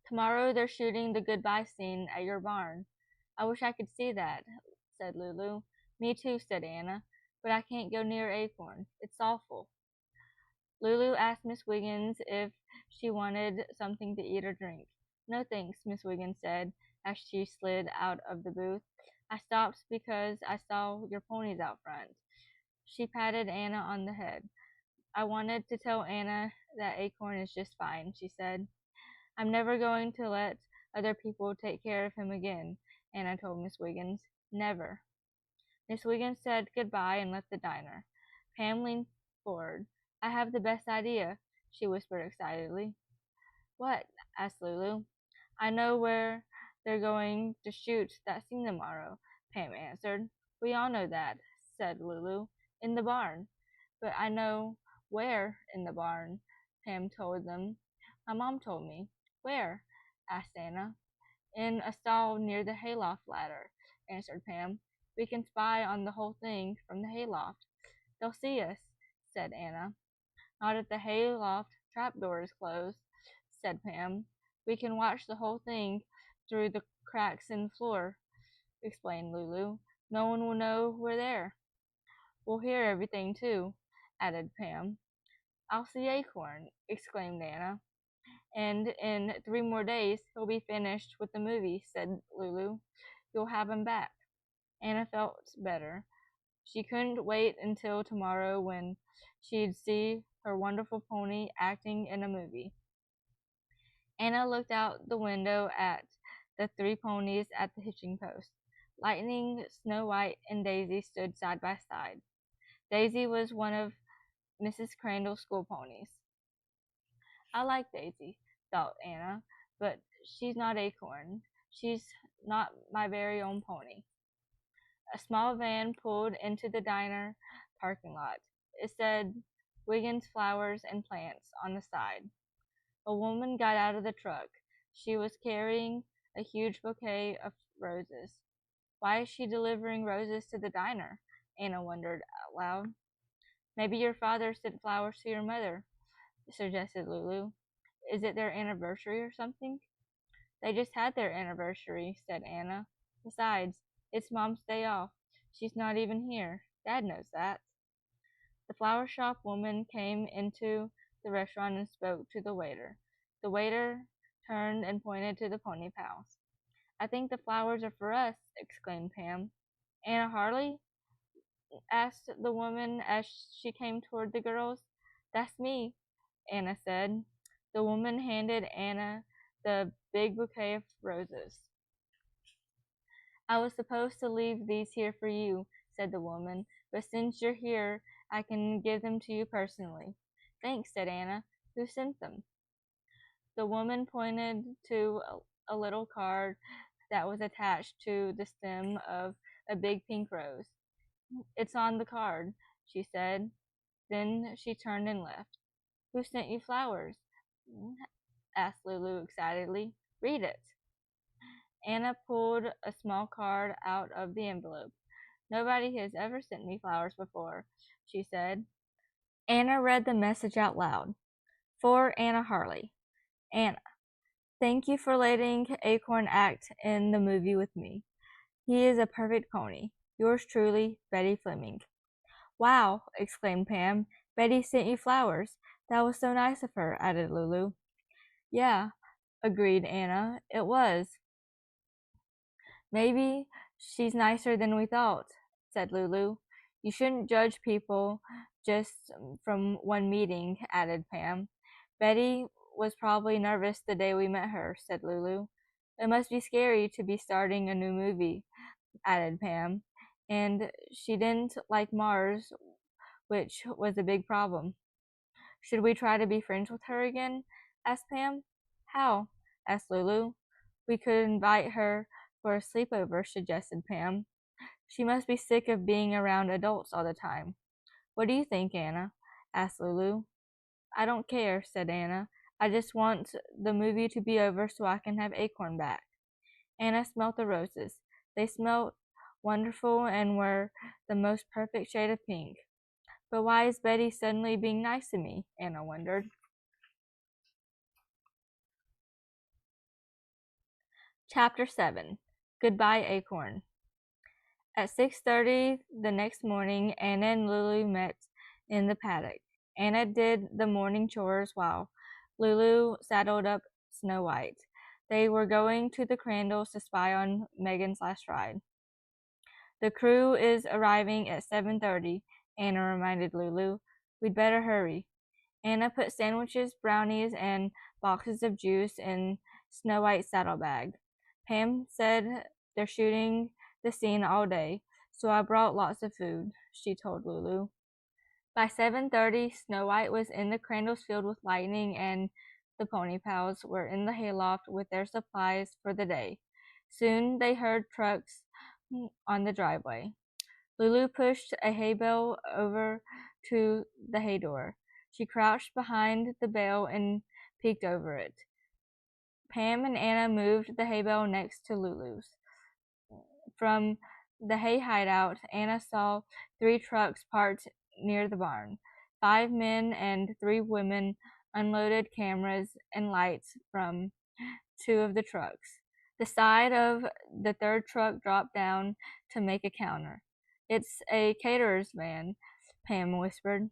Tomorrow they're shooting the goodbye scene at your barn. I wish I could see that, said Lulu. Me too, said Anna, but I can't go near Acorn. It's awful. Lulu asked Miss Wiggins if she wanted something to eat or drink. No thanks, Miss Wiggins said as she slid out of the booth. I stopped because I saw your ponies out front. She patted Anna on the head. I wanted to tell Anna that Acorn is just fine, she said. I'm never going to let other people take care of him again, Anna told Miss Wiggins. Never. Miss Wiggins said goodbye and left the diner. Pam leaned forward. I have the best idea, she whispered excitedly. What? Asked Lulu. I know where they're going to shoot that scene tomorrow, Pam answered. We all know that, said Lulu. In the barn. but I know where in the barn, Pam told them. My mom told me. Where? Asked Anna. In a stall near the hayloft ladder, answered Pam. We can spy on the whole thing from the hayloft. They'll see us, said Anna. Not if the hayloft trapdoor is closed, said Pam. We can watch the whole thing through the cracks in the floor, explained Lulu. No one will know we're there. We'll hear everything, too, added Pam. I'll see Acorn, exclaimed Anna. And in 3 more days he'll be finished with the movie, said Lulu. You'll have him back. Anna felt better. She couldn't wait until tomorrow when she'd see her wonderful pony acting in a movie. Anna looked out the window at the 3 ponies at the hitching post. Lightning, Snow White, and Daisy stood side by side. Daisy was one of Mrs. Crandall's school ponies. I like Daisy, thought Anna, but she's not Acorn. She's not my very own pony. A small van pulled into the diner parking lot. It said Wiggins Flowers and Plants on the side. A woman got out of the truck. She was carrying a huge bouquet of roses. Why is she delivering roses to the diner? Anna wondered out loud. Maybe your father sent flowers to your mother, suggested Lulu. Is it their anniversary or something? They just had their anniversary, said Anna. Besides, it's Mom's day off. She's not even here. Dad knows that. The flower shop woman came into the restaurant and spoke to the waiter. The waiter turned and pointed to the pony pals. I think the flowers are for us, exclaimed Pam. Anna Harley? Asked the woman as she came toward the girls. That's me, Anna said. The woman handed Anna the big bouquet of roses. I was supposed to leave these here for you, said the woman, but since you're here, I can give them to you personally. Thanks, said Anna. Who sent them? The woman pointed to a little card that was attached to the stem of a big pink rose. It's on the card, she said. Then she turned and left. Who sent you flowers? Asked Lulu excitedly. Read it. Anna pulled a small card out of the envelope. Nobody has ever sent me flowers before, she said. Anna read the message out loud. For Anna Harley. Anna, thank you for letting Acorn act in the movie with me. He is a perfect pony. Yours truly, Betty Fleming. Wow, exclaimed Pam. Betty sent you flowers. That was so nice of her, added Lulu. Yeah, agreed Anna. It was. Maybe she's nicer than we thought, said Lulu. You shouldn't judge people just from one meeting, added Pam. Betty was probably nervous the day we met her, said Lulu. It must be scary to be starting a new movie, added Pam. And she didn't like Mars, which was a big problem. Should we try to be friends with her again? Asked Pam. How? Asked Lulu. We could invite her for a sleepover, suggested Pam. She must be sick of being around adults all the time. What do you think, Anna? Asked Lulu. I don't care, said Anna. I just want the movie to be over so I can have Acorn back. Anna smelt the roses. They smelt wonderful and were the most perfect shade of pink. But why is Betty suddenly being nice to me? Anna wondered. Chapter 7. Goodbye, Acorn. At 6:30 the next morning, Anna and Lulu met in the paddock. Anna did the morning chores while Lulu saddled up Snow White. They were going to the Crandalls to spy on Megan's last ride. The crew is arriving at 7:30, Anna reminded Lulu. We'd better hurry. Anna put sandwiches, brownies, and boxes of juice in Snow White's saddlebag. Pam said they're shooting the scene all day, so I brought lots of food, she told Lulu. By 7:30, Snow White was in the Crandall's field with Lightning, and the pony pals were in the hayloft with their supplies for the day. Soon they heard trucks on the driveway. Lulu pushed a hay bale over to the hay door. She crouched behind the bale and peeked over it. Pam and Anna moved the hay bale next to Lulu's. From the hay hideout, Anna saw 3 trucks parked near the barn. 5 men and 3 women unloaded cameras and lights from 2 of the trucks. The side of the 3rd truck dropped down to make a counter. "It's a caterer's van," Pam whispered.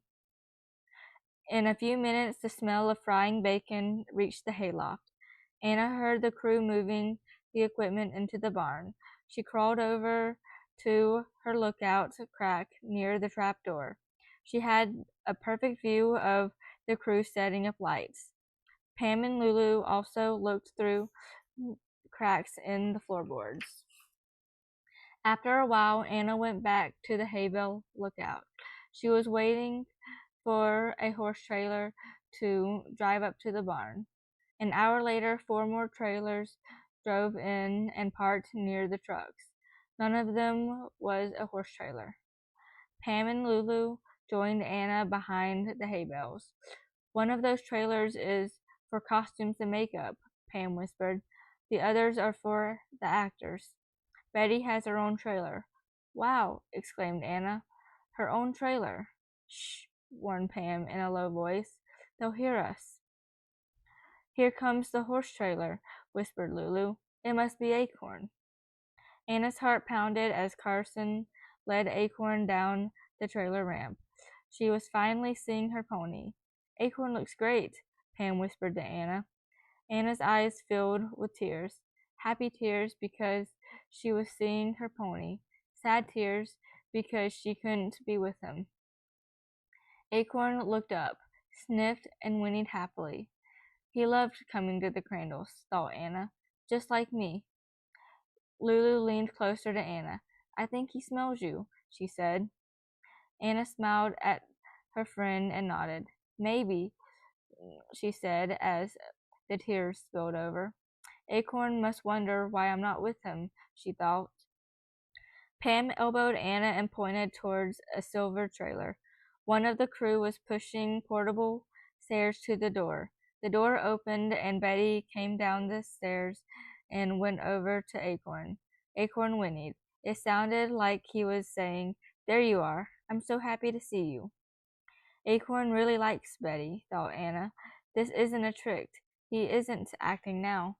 In a few minutes, the smell of frying bacon reached the hayloft. Anna heard the crew moving the equipment into the barn. She crawled over to her lookout crack near the trap door. She had a perfect view of the crew setting up lights. Pam and Lulu also looked through cracks in the floorboards. After a while, Anna went back to the hay bale lookout. She was waiting for a horse trailer to drive up to the barn. An hour later, 4 more trailers drove in and parked near the trucks. None of them was a horse trailer. Pam and Lulu joined Anna behind the hay bales. "One of those trailers is for costumes and makeup," Pam whispered. "The others are for the actors. Betty has her own trailer." "Wow!" exclaimed Anna. "Her own trailer." "Shh!" warned Pam in a low voice. "They'll hear us." "Here comes the horse trailer," whispered Lulu. "It must be Acorn." Anna's heart pounded as Carson led Acorn down the trailer ramp. She was finally seeing her pony. "Acorn looks great," Pam whispered to Anna. Anna's eyes filled with tears. Happy tears because she was seeing her pony. Sad tears because she couldn't be with him. Acorn looked up, sniffed, and whinnied happily. "He loved coming to the Crandalls," thought Anna, "just like me." Lulu leaned closer to Anna. "I think he smells you," she said. Anna smiled at her friend and nodded. "Maybe," she said as the tears spilled over. "Acorn must wonder why I'm not with him," she thought. Pam elbowed Anna and pointed towards a silver trailer. One of the crew was pushing portable stairs to the door. The door opened and Betty came down the stairs and went over to Acorn. Acorn whinnied. It sounded like he was saying, "There you are. I'm so happy to see you." Acorn really likes Betty, thought Anna. This isn't a trick. He isn't acting now.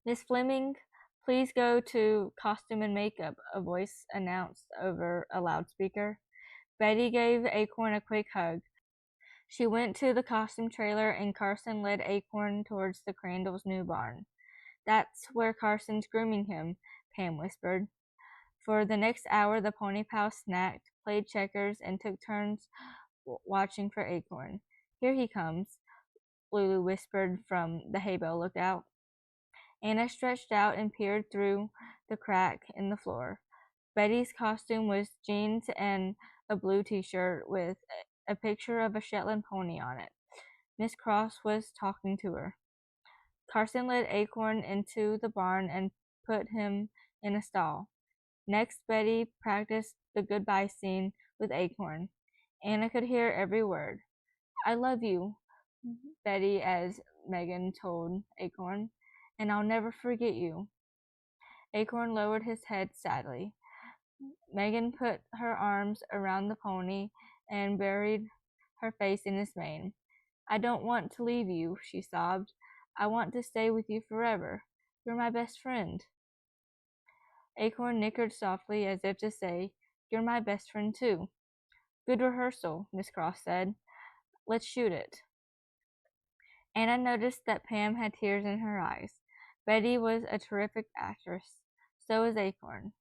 "Miss Fleming, please go to costume and makeup," a voice announced over a loudspeaker. Betty gave Acorn a quick hug. She went to the costume trailer and Carson led Acorn towards the Crandall's new barn. "That's where Carson's grooming him," Pam whispered. For the next hour, the pony pals snacked, played checkers, and took turns watching for Acorn. "Here he comes," Lulu whispered from the hay bale lookout. Anna stretched out and peered through the crack in the floor. Betty's costume was jeans and a blue t-shirt with a picture of a Shetland pony on it. Miss Cross was talking to her. Carson led Acorn into the barn and put him in a stall. Next, Betty practiced the goodbye scene with Acorn. Anna could hear every word. "I love you," Betty as Megan told Acorn, "and I'll never forget you." Acorn lowered his head sadly. Megan put her arms around the pony and buried her face in his mane. "I don't want to leave you," she sobbed. "I want to stay with you forever. You're my best friend." Acorn nickered softly as if to say, "You're my best friend too." "Good rehearsal," Miss Cross said. "Let's shoot it." Anna noticed that Pam had tears in her eyes. Betty was a terrific actress. So was Acorn.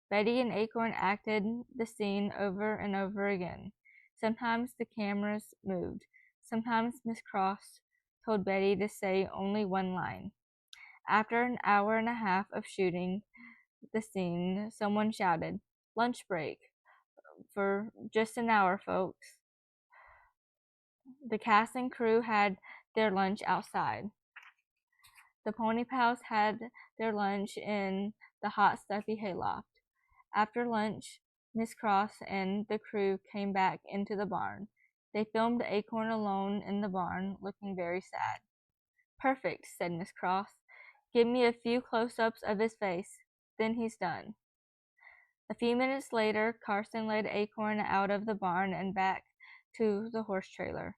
Betty and Acorn acted the scene over and over again. Sometimes the cameras moved. Sometimes Miss Cross told Betty to say only one line. After an hour and a half of shooting the scene, someone shouted, "Lunch break. For just an hour, folks." The cast and crew had their lunch outside. The pony pals had their lunch in the hot, stuffy hayloft. After lunch, Miss Cross and the crew came back into the barn. They filmed Acorn alone in the barn, looking very sad. "Perfect," said Miss Cross. "Give me a few close-ups of his face. Then he's done." A few minutes later, Carson led Acorn out of the barn and back to the horse trailer.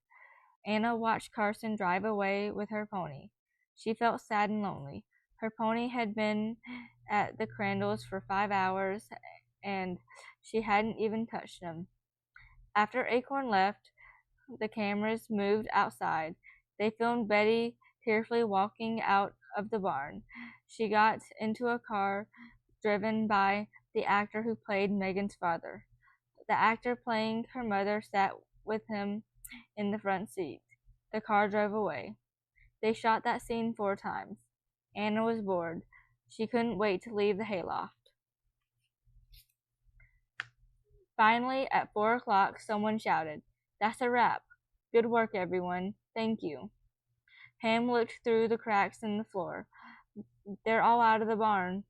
Anna watched Carson drive away with her pony. She felt sad and lonely. Her pony had been at the Crandalls for 5 hours, and she hadn't even touched him. After Acorn left, the cameras moved outside. They filmed Betty tearfully walking out of the barn. She got into a car driven by the actor who played Megan's father. The actor playing her mother sat with him in the front seat. The car drove away. They shot that scene 4 times. Anna was bored. She couldn't wait to leave the hayloft. Finally, at 4 o'clock, someone shouted, "That's a wrap. Good work, everyone. Thank you." Pam looked through the cracks in the floor. "They're all out of the barn,"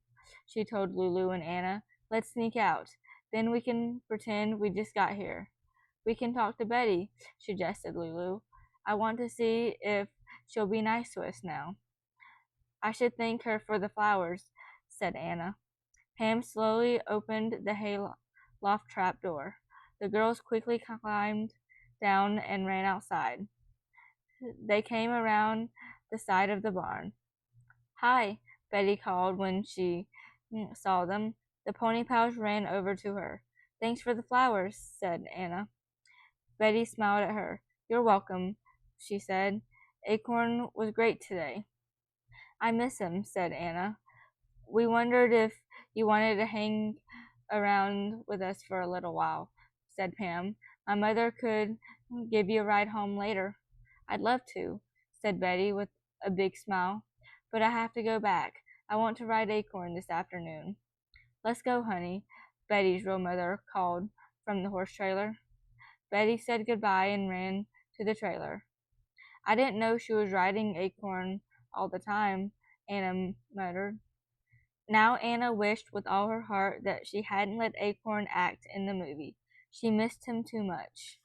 she told Lulu and Anna. "Let's sneak out. Then we can pretend we just got here." "We can talk to Betty," suggested Lulu. "I want to see if she'll be nice to us now." "I should thank her for the flowers," said Anna. Pam slowly opened the hayloft trap door. The girls quickly climbed down and ran outside. They came around the side of the barn. "Hi," Betty called when she saw them. The pony pals ran over to her. "Thanks for the flowers," said Anna. Betty smiled at her. "You're welcome," she said. "Acorn was great today." "I miss him," said Anna. "We wondered if you wanted to hang around with us for a little while," said Pam. "My mother could give you a ride home later." "I'd love to," said Betty with a big smile. "But I have to go back. I want to ride Acorn this afternoon." "Let's go, honey," Betty's real mother called from the horse trailer. Betty said goodbye and ran to the trailer. "I didn't know she was riding Acorn all the time," Anna muttered. Now Anna wished with all her heart that she hadn't let Acorn act in the movie. She missed him too much.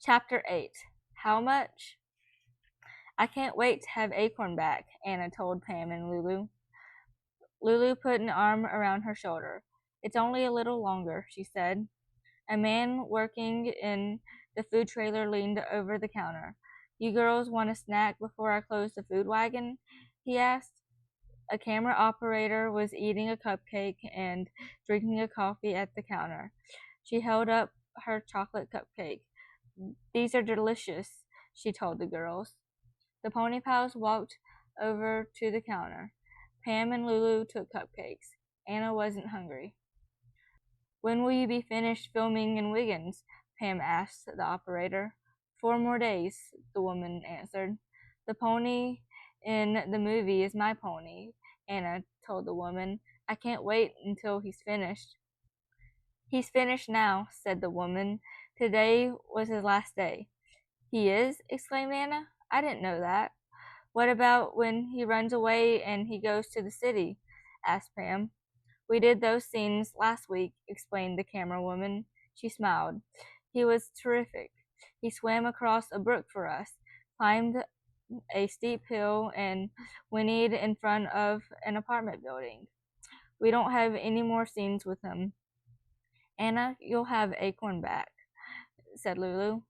Chapter 8. How much? "I can't wait to have Acorn back," Anna told Pam and Lulu. Lulu put an arm around her shoulder. "It's only a little longer," she said. A man working in the food trailer leaned over the counter. "You girls want a snack before I close the food wagon?" he asked. A camera operator was eating a cupcake and drinking a coffee at the counter. She held up her chocolate cupcake. "These are delicious," she told the girls. The pony pals walked over to the counter. Pam and Lulu took cupcakes. Anna wasn't hungry. "When will you be finished filming in Wiggins?" Pam asked the operator. 4 more days, the woman answered. "The pony in the movie is my pony," Anna told the woman. "I can't wait until he's finished." "He's finished now," said the woman. "Today was his last day." "He is?" exclaimed Anna. "I didn't know that." "What about when he runs away and he goes to the city?" asked Pam. "We did those scenes last week," explained the camera woman. She smiled. "He was terrific. He swam across a brook for us, climbed a steep hill, and whinnied in front of an apartment building. We don't have any more scenes with him." "Anna, you'll have Acorn back," said Lulu.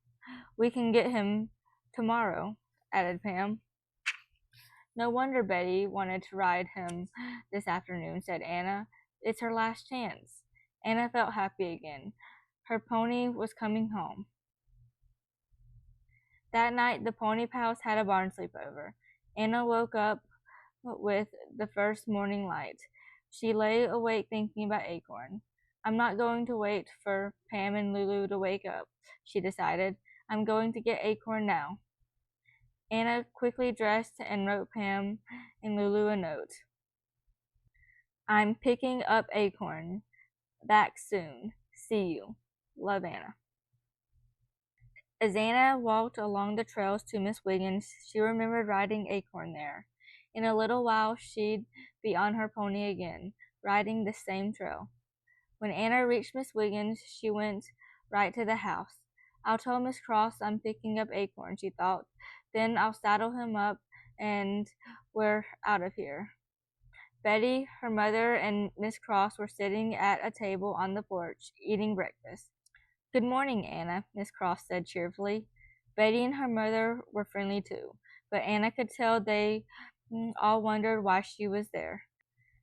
"We can get him tomorrow," added Pam. "No wonder Betty wanted to ride him this afternoon," said Anna. "It's her last chance." Anna felt happy again. Her pony was coming home. That night, the pony pals had a barn sleepover. Anna woke up with the first morning light. She lay awake thinking about Acorn. "I'm not going to wait for Pam and Lulu to wake up," she decided. "I'm going to get Acorn now." Anna quickly dressed and wrote Pam and Lulu a note. "I'm picking up Acorn. Back soon. See you. Love, Anna." As Anna walked along the trails to Miss Wiggins, she remembered riding Acorn there. In a little while she'd be on her pony again, riding the same trail. When Anna reached Miss Wiggins, she went right to the house. I'll tell Miss Cross I'm picking up Acorn, she thought. Then I'll saddle him up and we're out of here. Betty, her mother, and Miss Cross were sitting at a table on the porch, eating breakfast. Good morning, Anna, Miss Cross said cheerfully. Betty and her mother were friendly too, but Anna could tell they all wondered why she was there.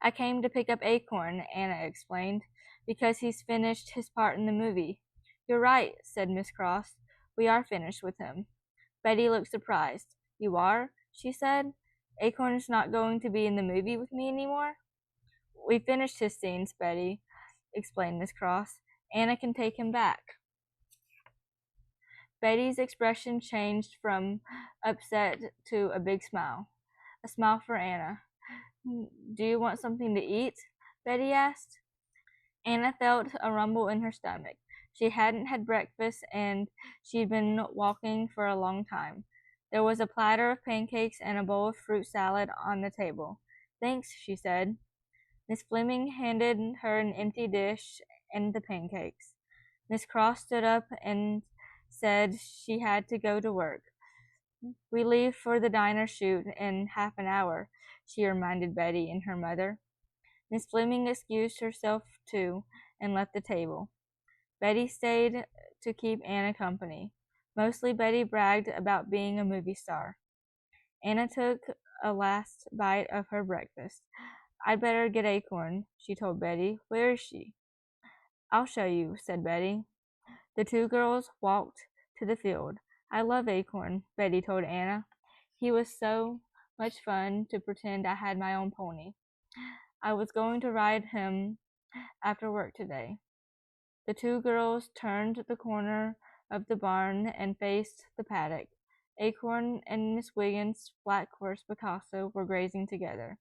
I came to pick up Acorn, Anna explained, because he's finished his part in the movie. You're right, said Miss Cross. We are finished with him. Betty looked surprised. You are? She said. Acorn's not going to be in the movie with me anymore? We finished his scenes, Betty, explained Miss Cross. Anna can take him back. Betty's expression changed from upset to a big smile. A smile for Anna. Do you want something to eat? Betty asked. Anna felt a rumble in her stomach. She hadn't had breakfast and she'd been walking for a long time. There was a platter of pancakes and a bowl of fruit salad on the table. Thanks, she said. Miss Fleming handed her an empty dish and the pancakes. Miss Cross stood up and said she had to go to work. We leave for the diner shoot in half an hour, she reminded Betty and her mother. Miss Fleming excused herself too and left the table. Betty stayed to keep Anna company. Mostly Betty bragged about being a movie star. Anna took a last bite of her breakfast. I'd better get Acorn, she told Betty. Where is she? I'll show you, said Betty. The two girls walked to the field. I love Acorn, Betty told Anna. He was so much fun to pretend I had my own pony. I was going to ride him after work today. The two girls turned the corner of the barn and faced the paddock. Acorn and Miss Wiggins' black horse Picasso were grazing together.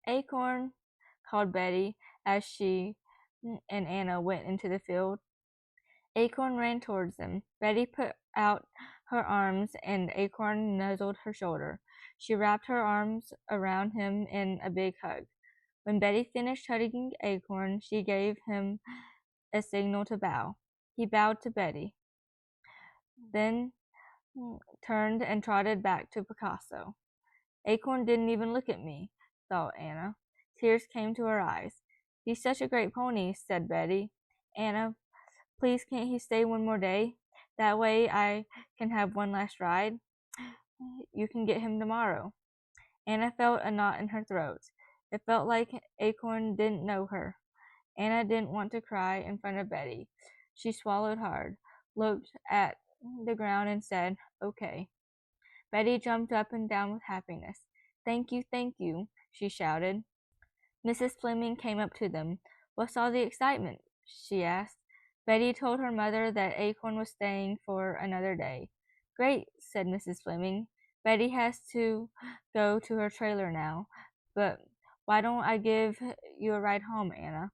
Acorn, called Betty as she and Anna went into the field. Acorn ran towards them. Betty put out her arms and Acorn nuzzled her shoulder. She wrapped her arms around him in a big hug. When Betty finished hugging Acorn, she gave him a signal to bow. He bowed to Betty, then turned and trotted back to Picasso. Acorn didn't even look at me, thought Anna. Tears came to her eyes. He's such a great pony, said Betty. Anna, please can't he stay one more day? That way I can have one last ride. You can get him tomorrow. Anna felt a knot in her throat. It felt like Acorn didn't know her. Anna didn't want to cry in front of Betty. She swallowed hard, looked at the ground and said, Okay. Betty jumped up and down with happiness. Thank you, she shouted. Mrs. Fleming came up to them. What's all the excitement? She asked. Betty told her mother that Acorn was staying for another day. Great, said Mrs. Fleming. Betty has to go to her trailer now, but why don't I give you a ride home, Anna?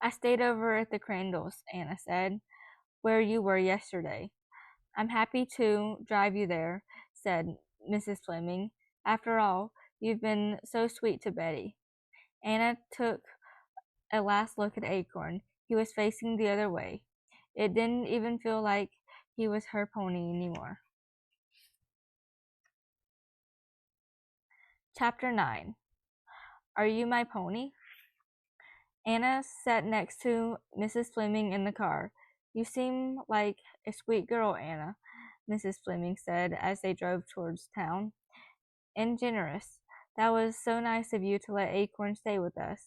I stayed over at the Crandalls, Anna said, where you were yesterday. I'm happy to drive you there, said Mrs. Fleming. After all, you've been so sweet to Betty. Anna took a last look at Acorn. He was facing the other way. It didn't even feel like he was her pony anymore. Chapter 9. Are you my pony? Anna sat next to Mrs. Fleming in the car. You seem like a sweet girl, Anna, Mrs. Fleming said as they drove towards town. And generous. That was so nice of you to let Acorn stay with us.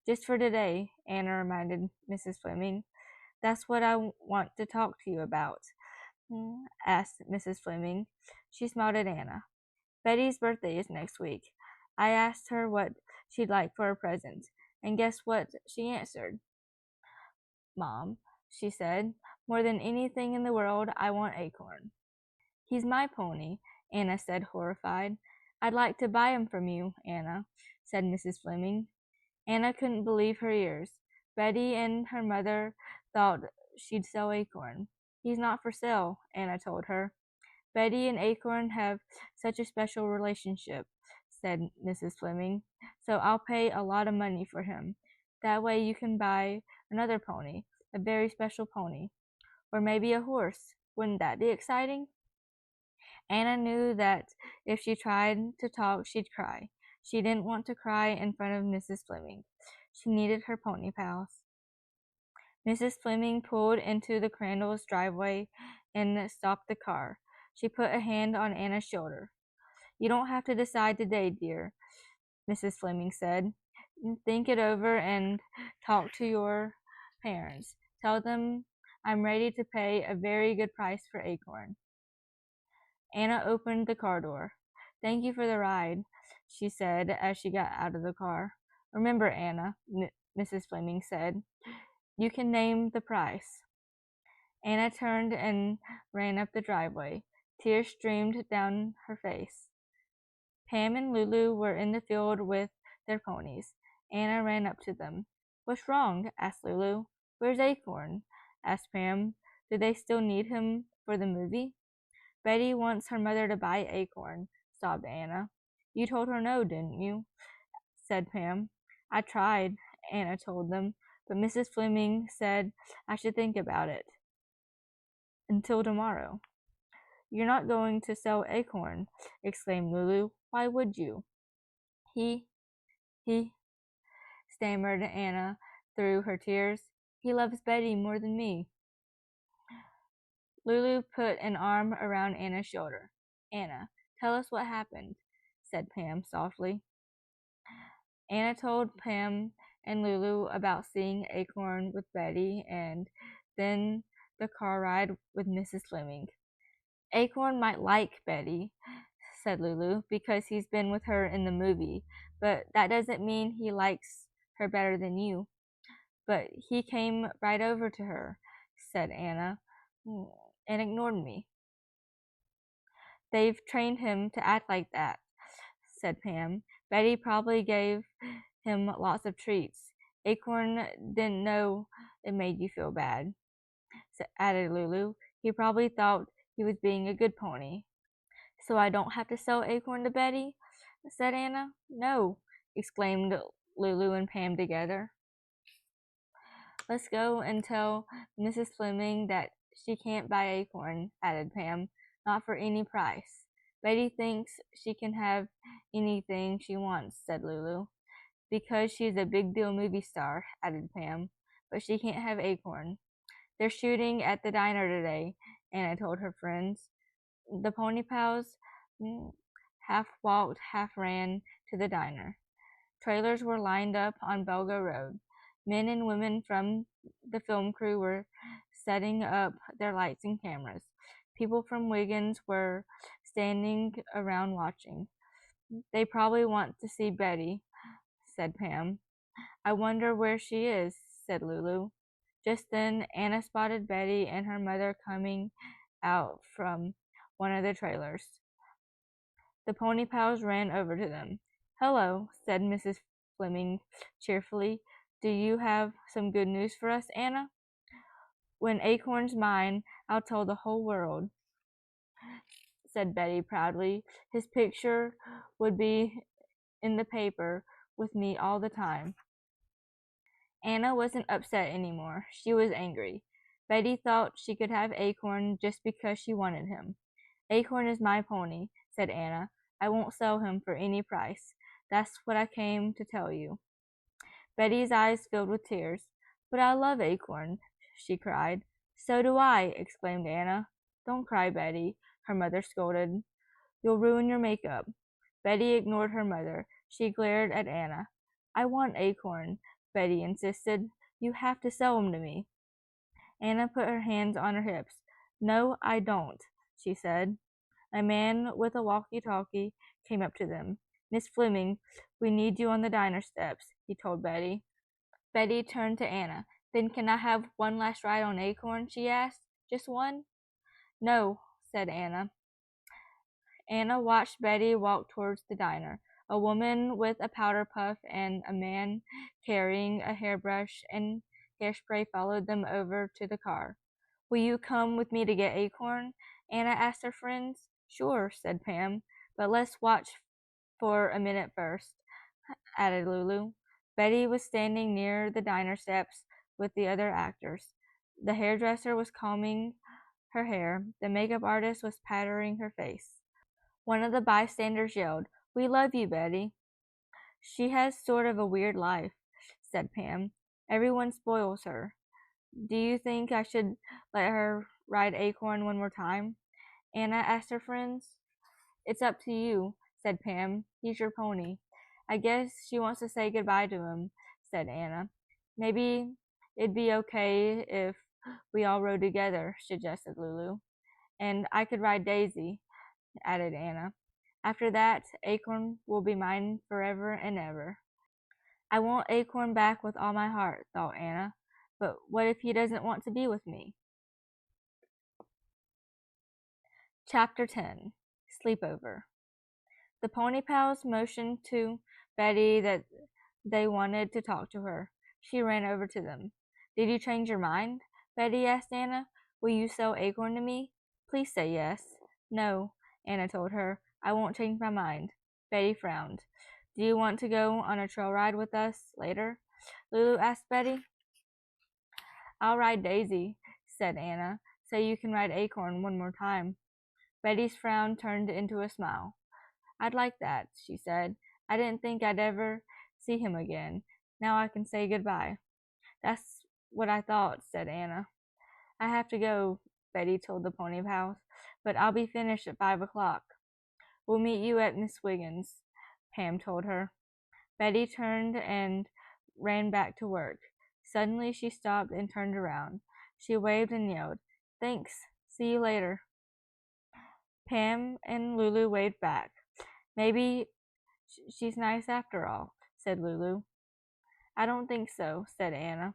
Just for today, Anna reminded Mrs. Fleming. That's what I want to talk to you about, asked Mrs. Fleming. She smiled at Anna. Betty's birthday is next week. I asked her what she'd like for a present, and guess what she answered? Mom, she said, more than anything in the world, I want Acorn. He's my pony, Anna said, horrified. I'd like to buy him from you, Anna, said Mrs. Fleming. Anna couldn't believe her ears. Betty and her mother thought she'd sell Acorn. He's not for sale, Anna told her. Betty and Acorn have such a special relationship, said Mrs. Fleming. "So I'll pay a lot of money for him. That way you can buy another pony, a very special pony. Or maybe a horse. Wouldn't that be exciting?" Anna knew that if she tried to talk, she'd cry. She didn't want to cry in front of Mrs. Fleming. She needed her pony pals. Mrs. Fleming pulled into the Crandalls' driveway and stopped the car. She put a hand on Anna's shoulder. "You don't have to decide today, dear," Mrs. Fleming said. "Think it over and talk to your parents. Tell them I'm ready to pay a very good price for Acorn." Anna opened the car door. "Thank you for the ride," she said as she got out of the car. "Remember, Anna," Mrs. Fleming said, "you can name the price." Anna turned and ran up the driveway. Tears streamed down her face. Pam and Lulu were in the field with their ponies. Anna ran up to them. "What's wrong?" asked Lulu. "Where's Acorn?" asked Pam. "Do they still need him for the movie?" "Betty wants her mother to buy Acorn," sobbed Anna. "You told her no, didn't you?" said Pam. "I tried," Anna told them, "but Mrs. Fleming said I should think about it until tomorrow." "You're not going to sell Acorn," exclaimed Lulu. "Why would you?" He stammered Anna through her tears. "He loves Betty more than me." Lulu put an arm around Anna's shoulder. "Anna, tell us what happened," said Pam softly. Anna told Pam and Lulu about seeing Acorn with Betty and then the car ride with Mrs. Fleming. "Acorn might like Betty," said Lulu, "because he's been with her in the movie, but that doesn't mean he likes her better than you." "But he came right over to her," said Anna, "and ignored me." "They've trained him to act like that," said Pam. "Betty probably gave him lots of treats. Acorn didn't know it made you feel bad," added Lulu. "He probably thought he was being a good pony." "So I don't have to sell Acorn to Betty?" said Anna. "No," exclaimed Lulu and Pam together. "Let's go and tell Mrs. Fleming that she can't buy Acorn," added Pam. "Not for any price." "Betty thinks she can have anything she wants," said Lulu. "Because she's a big deal movie star," added Pam. "But she can't have Acorn." "They're shooting at the diner today," Anna told her friends. The pony pals half walked, half ran to the diner. Trailers were lined up on Belgo Road. Men and women from the film crew were setting up their lights and cameras. People from Wiggins were standing around watching. "They probably want to see Betty," said Pam. "I wonder where she is," said Lulu. Just then Anna spotted Betty and her mother coming out from one of the trailers. The pony pals ran over to them. "Hello," said Mrs. Fleming cheerfully. "Do you have some good news for us, Anna?" "When Acorn's mine, I'll tell the whole world," said Betty proudly. "His picture would be in the paper with me all the time." Anna wasn't upset anymore. She was angry. Betty thought she could have Acorn just because she wanted him. "Acorn is my pony," said Anna. "I won't sell him for any price. That's what I came to tell you." Betty's eyes filled with tears. "But I love Acorn," she cried. "So do I," exclaimed Anna. "Don't cry, Betty," her mother scolded. "You'll ruin your makeup." Betty ignored her mother. She glared at Anna. "I want Acorn," Betty insisted. "You have to sell him to me." Anna put her hands on her hips. "No, I don't," she said. A man with a walkie-talkie came up to them. "Miss Fleming, we need you on the diner steps," he told Betty. Betty turned to Anna. "Then can I have one last ride on Acorn?" she asked. "Just one?" "No," said Anna. Anna watched Betty walk towards the diner. A woman with a powder puff and a man carrying a hairbrush and hairspray followed them over to the car. "Will you come with me to get Acorn?" Anna asked her friends. "Sure," said Pam, "but let's watch for a minute first," added Lulu. Betty was standing near the diner steps with the other actors. The hairdresser was combing her hair. The makeup artist was powdering her face. One of the bystanders yelled, "We love you, Betty." "She has sort of a weird life," said Pam. "Everyone spoils her. Do you think I should let her ride Acorn one more time?" Anna asked her friends. "It's up to you," said Pam. "He's your pony." "I guess she wants to say goodbye to him," said Anna. "Maybe it'd be okay if we all rode together," suggested Lulu. "And I could ride Daisy," added Anna. "After that, Acorn will be mine forever and ever." "I want Acorn back with all my heart," thought Anna. "But what if he doesn't want to be with me?" Chapter 10. Sleepover. The Pony Pals motioned to Betty that they wanted to talk to her. She ran over to them. "Did you change your mind?" Betty asked Anna. "Will you sell Acorn to me?" "Please say yes." "No," Anna told her. "I won't change my mind." Betty frowned. "Do you want to go on a trail ride with us later?" Lulu asked Betty. "I'll ride Daisy," said Anna, "so you can ride Acorn one more time." Betty's frown turned into a smile. "I'd like that," she said. "I didn't think I'd ever see him again. Now I can say goodbye." "That's what I thought," said Anna. "I have to go," Betty told the Pony Pals, "but I'll be finished at 5 o'clock." "We'll meet you at Miss Wiggins'," Pam told her. Betty turned and ran back to work. Suddenly she stopped and turned around. She waved and yelled, "Thanks. See you later." Pam and Lulu waved back. "Maybe she's nice after all," said Lulu. "I don't think so," said Anna.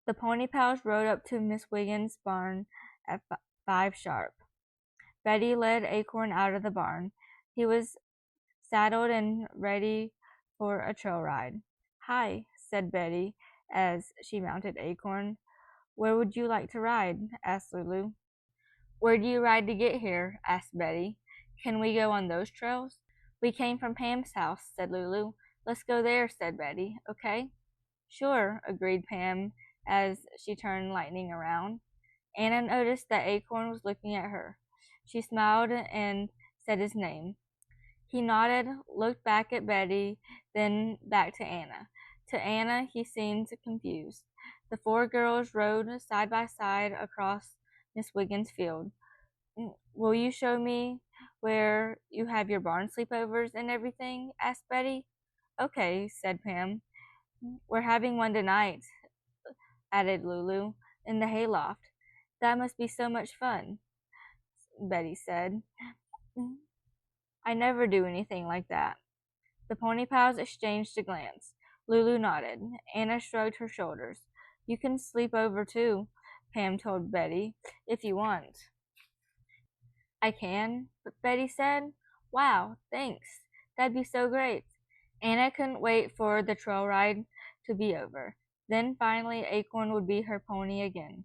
The Pony Pals rode up to Miss Wiggins' barn at 5 sharp. Betty led Acorn out of the barn. He was saddled and ready for a trail ride. "Hi," said Betty as she mounted Acorn. "Where would you like to ride?" asked Lulu. "Where do you ride to get here?" asked Betty. "Can we go on those trails?" "We came from Pam's house," said Lulu. "Let's go there," said Betty. "Okay?" "Sure," agreed Pam as she turned Lightning around. Anna noticed that Acorn was looking at her. She smiled and said his name. He nodded, looked back at Betty, then back to Anna. To Anna, he seemed confused. The 4 girls rode side by side across Miss Wiggins' field. "Will you show me where you have your barn sleepovers and everything?" asked Betty. "Okay," said Pam. "We're having one tonight," added Lulu, "in the hayloft." "That must be so much fun," Betty said. "I never do anything like that." The Pony Pals exchanged a glance. Lulu nodded. Anna shrugged her shoulders. "You can sleep over too," Pam told Betty, "if you want." "I can?" Betty said. "Wow, thanks. That'd be so great." Anna couldn't wait for the trail ride to be over. Then finally Acorn would be her pony again,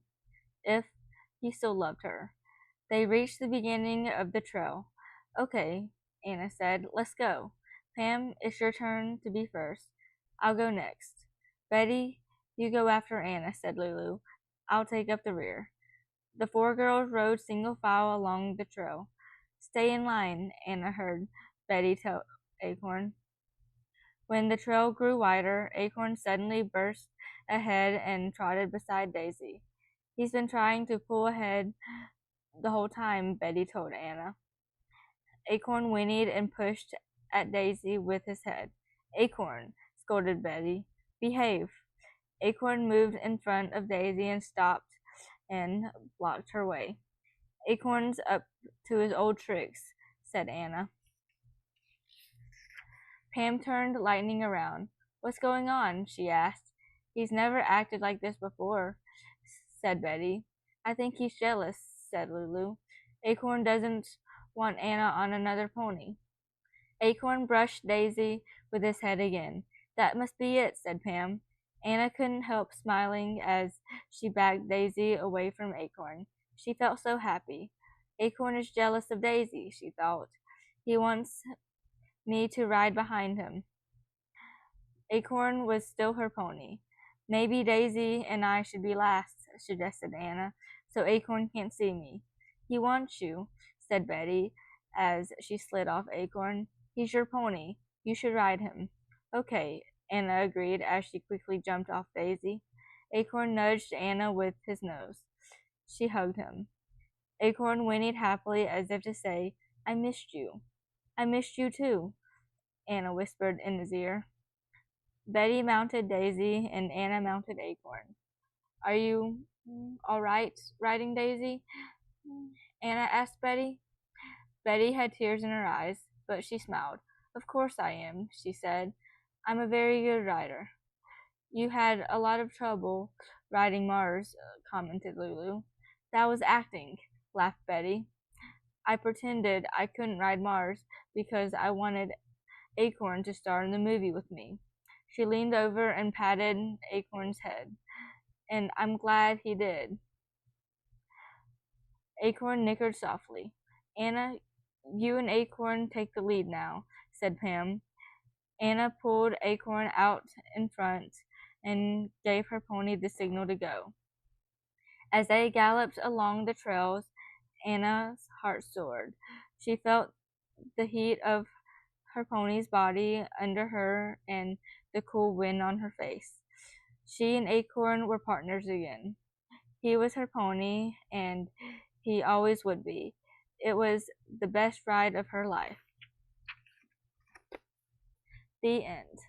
if he still loved her. They reached the beginning of the trail. "Okay," Anna said, "let's go. Pam, it's your turn to be first. I'll go next." "Betty, you go after Anna," said Lulu. "I'll take up the rear." The 4 girls rode single file along the trail. "Stay in line," Anna heard Betty tell Acorn. When the trail grew wider, Acorn suddenly burst ahead and trotted beside Daisy. "He's been trying to pull ahead the whole time," Betty told Anna. Acorn whinnied and pushed at Daisy with his head. "Acorn," scolded Betty. "Behave." Acorn moved in front of Daisy and stopped and blocked her way. "Acorn's up to his old tricks," said Anna. Pam turned Lightning around. "What's going on?" she asked. "He's never acted like this before," said Betty. "I think he's jealous," said Lulu. "Acorn doesn't want Anna on another pony." Acorn brushed Daisy with his head again. "That must be it," said Pam. Anna couldn't help smiling as she backed Daisy away from Acorn. She felt so happy. "Acorn is jealous of Daisy," she thought. "He wants me to ride behind him. Acorn was still her pony. Maybe Daisy and I should be last, suggested Anna, so Acorn can't see me. He wants you, said Betty, as she slid off Acorn. He's your pony. You should ride him. Okay, Anna agreed as she quickly jumped off Daisy. Acorn nudged Anna with his nose. She hugged him. Acorn whinnied happily as if to say, I missed you. I missed you too, Anna whispered in his ear. Betty mounted Daisy and Anna mounted Acorn. Are you all right riding Daisy? Anna asked Betty. Betty had tears in her eyes, but she smiled. Of course I am, she said. I'm a very good rider. You had a lot of trouble riding Mars, commented Lulu. That was acting, laughed Betty. I pretended I couldn't ride Mars because I wanted Acorn to star in the movie with me. She leaned over and patted Acorn's head. And I'm glad he did. Acorn nickered softly. Anna, you and Acorn take the lead now, said Pam. Anna pulled Acorn out in front and gave her pony the signal to go. As they galloped along the trails, Anna's heart soared. She felt the heat of her pony's body under her and the cool wind on her face. She and Acorn were partners again. He was her pony, and he always would be. It was the best ride of her life. The end.